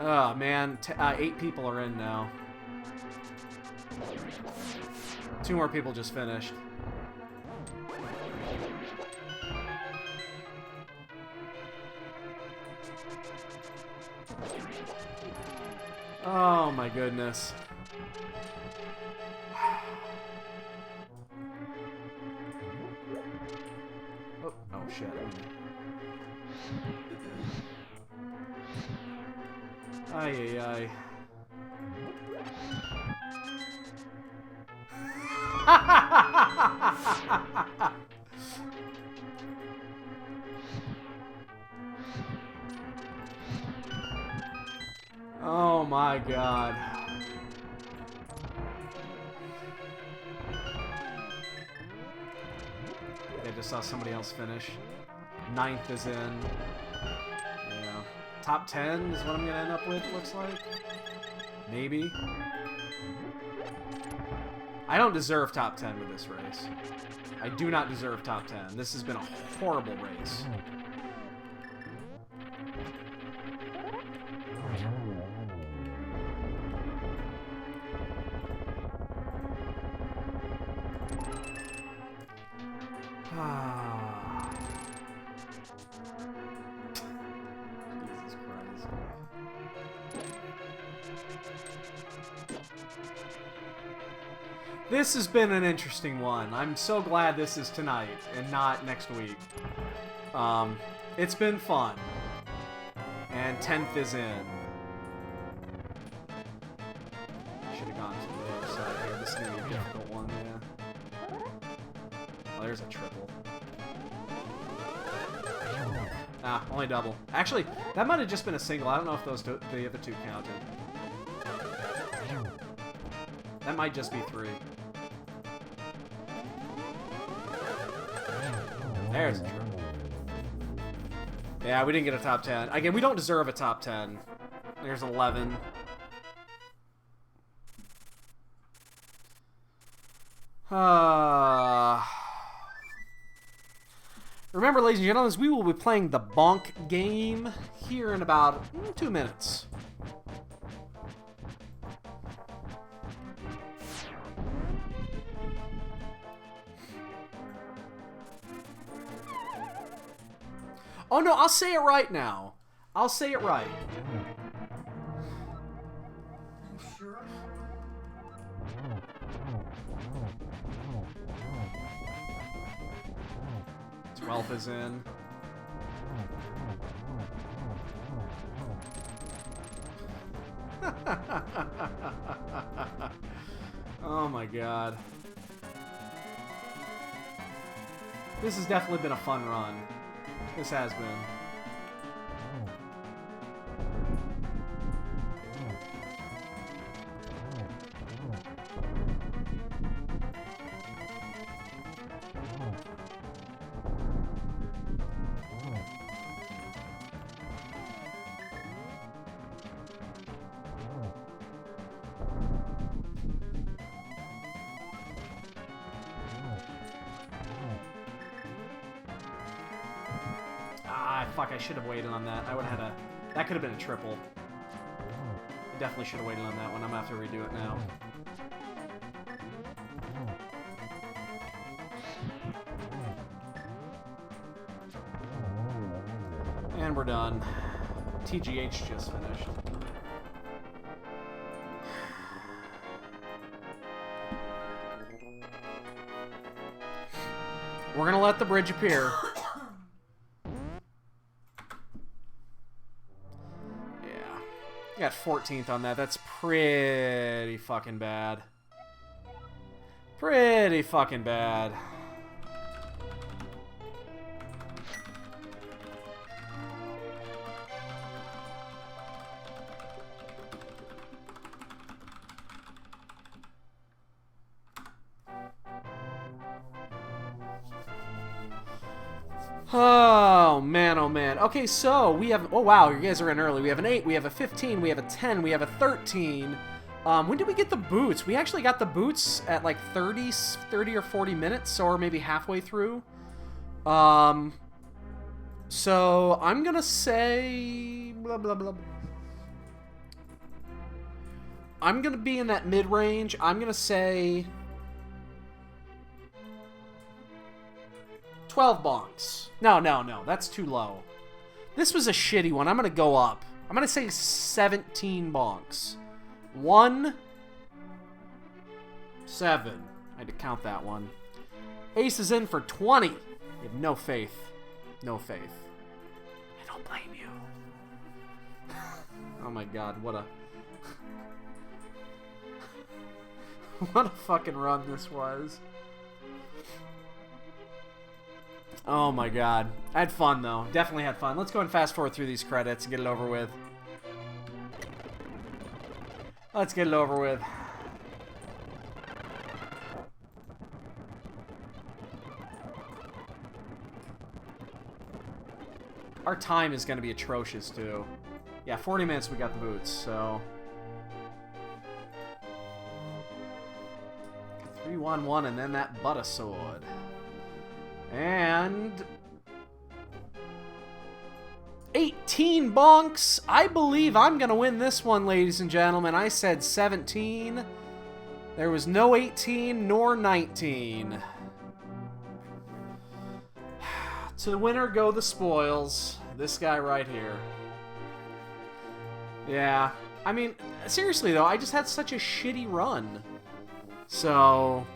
Oh, man. 8 people are in now. 2 more people just finished. Oh, my goodness. Oh shit. Ay, ay, ay. Oh my god. I just saw somebody else finish. 9th is in. Yeah. Top 10 is what I'm gonna end up with, looks like. Maybe. I don't deserve top 10 with this race. I do not deserve top 10. This has been a horrible race. Jesus Christ. This has been an interesting one. I'm so glad this is tonight and not next week. It's been fun. And 10th is in. Should have gone to the other side here. This is going to be a difficult one, yeah. Oh, there's a triple. Ah, only double. Actually, that might have just been a single. I don't know if those the other 2 counted. That might just be 3. There's a triple. Yeah, we didn't get a top 10. Again, we don't deserve a top 10. There's 11. Remember, ladies and gentlemen, we will be playing the Bonk game here in about 2 minutes. Oh no, I'll say it right now. I'll say it right. Sure. 12th is in. Oh my god. This has definitely been a fun run. This has been. Fuck, I should have waited on that. I would have had a... That could have been a triple. I definitely should have waited on that one. I'm gonna have to redo it now. And we're done. TGH just finished. We're gonna let the bridge appear. Got 14th on that. That's pretty fucking bad. Pretty fucking bad. Oh, man, oh, man. Okay, so we have... Oh, wow, you guys are in early. We have an 8, we have a 15, we have a 10, we have a 13. When did we get the boots? We actually got the boots at like 30 or 40 minutes, or maybe halfway through. So I'm gonna say... Blah, blah, blah. I'm gonna be in that mid-range. I'm gonna say... 12 bonks. No, that's too low. This was a shitty one. I'm gonna go up. I'm gonna say 17 bonks. 1, 7. I had to count that one. Ace is in for 20. You have no faith. No faith. I don't blame you. Oh my god, what a... what a fucking run this was. Oh my god. I had fun, though. Definitely had fun. Let's go and fast forward through these credits and get it over with. Let's get it over with. Our time is going to be atrocious, too. Yeah, 40 minutes we got the boots, so... 3-1-1, and then that butter sword. And... 18 bonks. I believe I'm going to win this one, ladies and gentlemen. I said 17. There was no 18 nor 19. To the winner go the spoils. This guy right here. Yeah. I mean, seriously, though, I just had such a shitty run. So...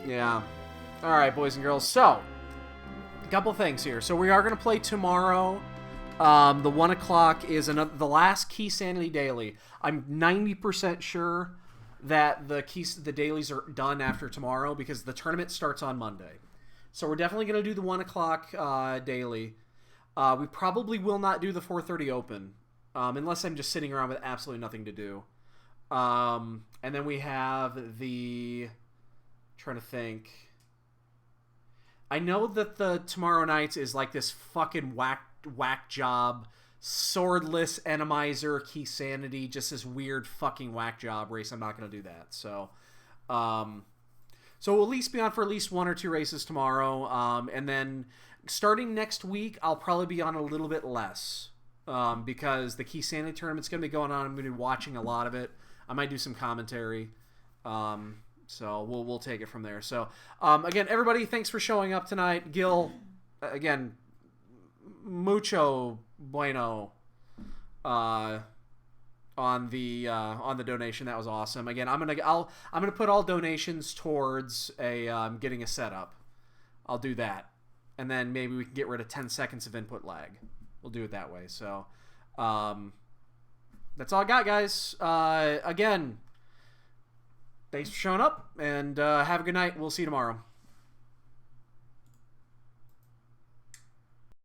yeah. Alright, boys and girls. So... a couple things here. So we are going to play tomorrow. The 1 o'clock is the last Keysanity daily. I'm 90% sure that the dailies are done after tomorrow because the tournament starts on Monday. So we're definitely going to do the 1 o'clock daily. We probably will not do the 4:30 open unless I'm just sitting around with absolutely nothing to do. And then we have the... trying to think... I know that the tomorrow nights is like this fucking whack job, swordless enemizer, Keysanity, just this weird fucking whack job race. I'm not going to do that. So we'll at least be on for at least 1 or 2 races tomorrow. And then starting next week, I'll probably be on a little bit less because the Keysanity tournament's going to be going on. I'm going to be watching a lot of it. I might do some commentary. So we'll take it from there. So again, everybody, thanks for showing up tonight. Gil, again, mucho bueno on the donation. That was awesome. Again, I'm gonna put all donations towards getting a setup. I'll do that, and then maybe we can get rid of 10 seconds of input lag. We'll do it that way. So that's all I got, guys. Again. Thanks for showing up, and have a good night. We'll see you tomorrow.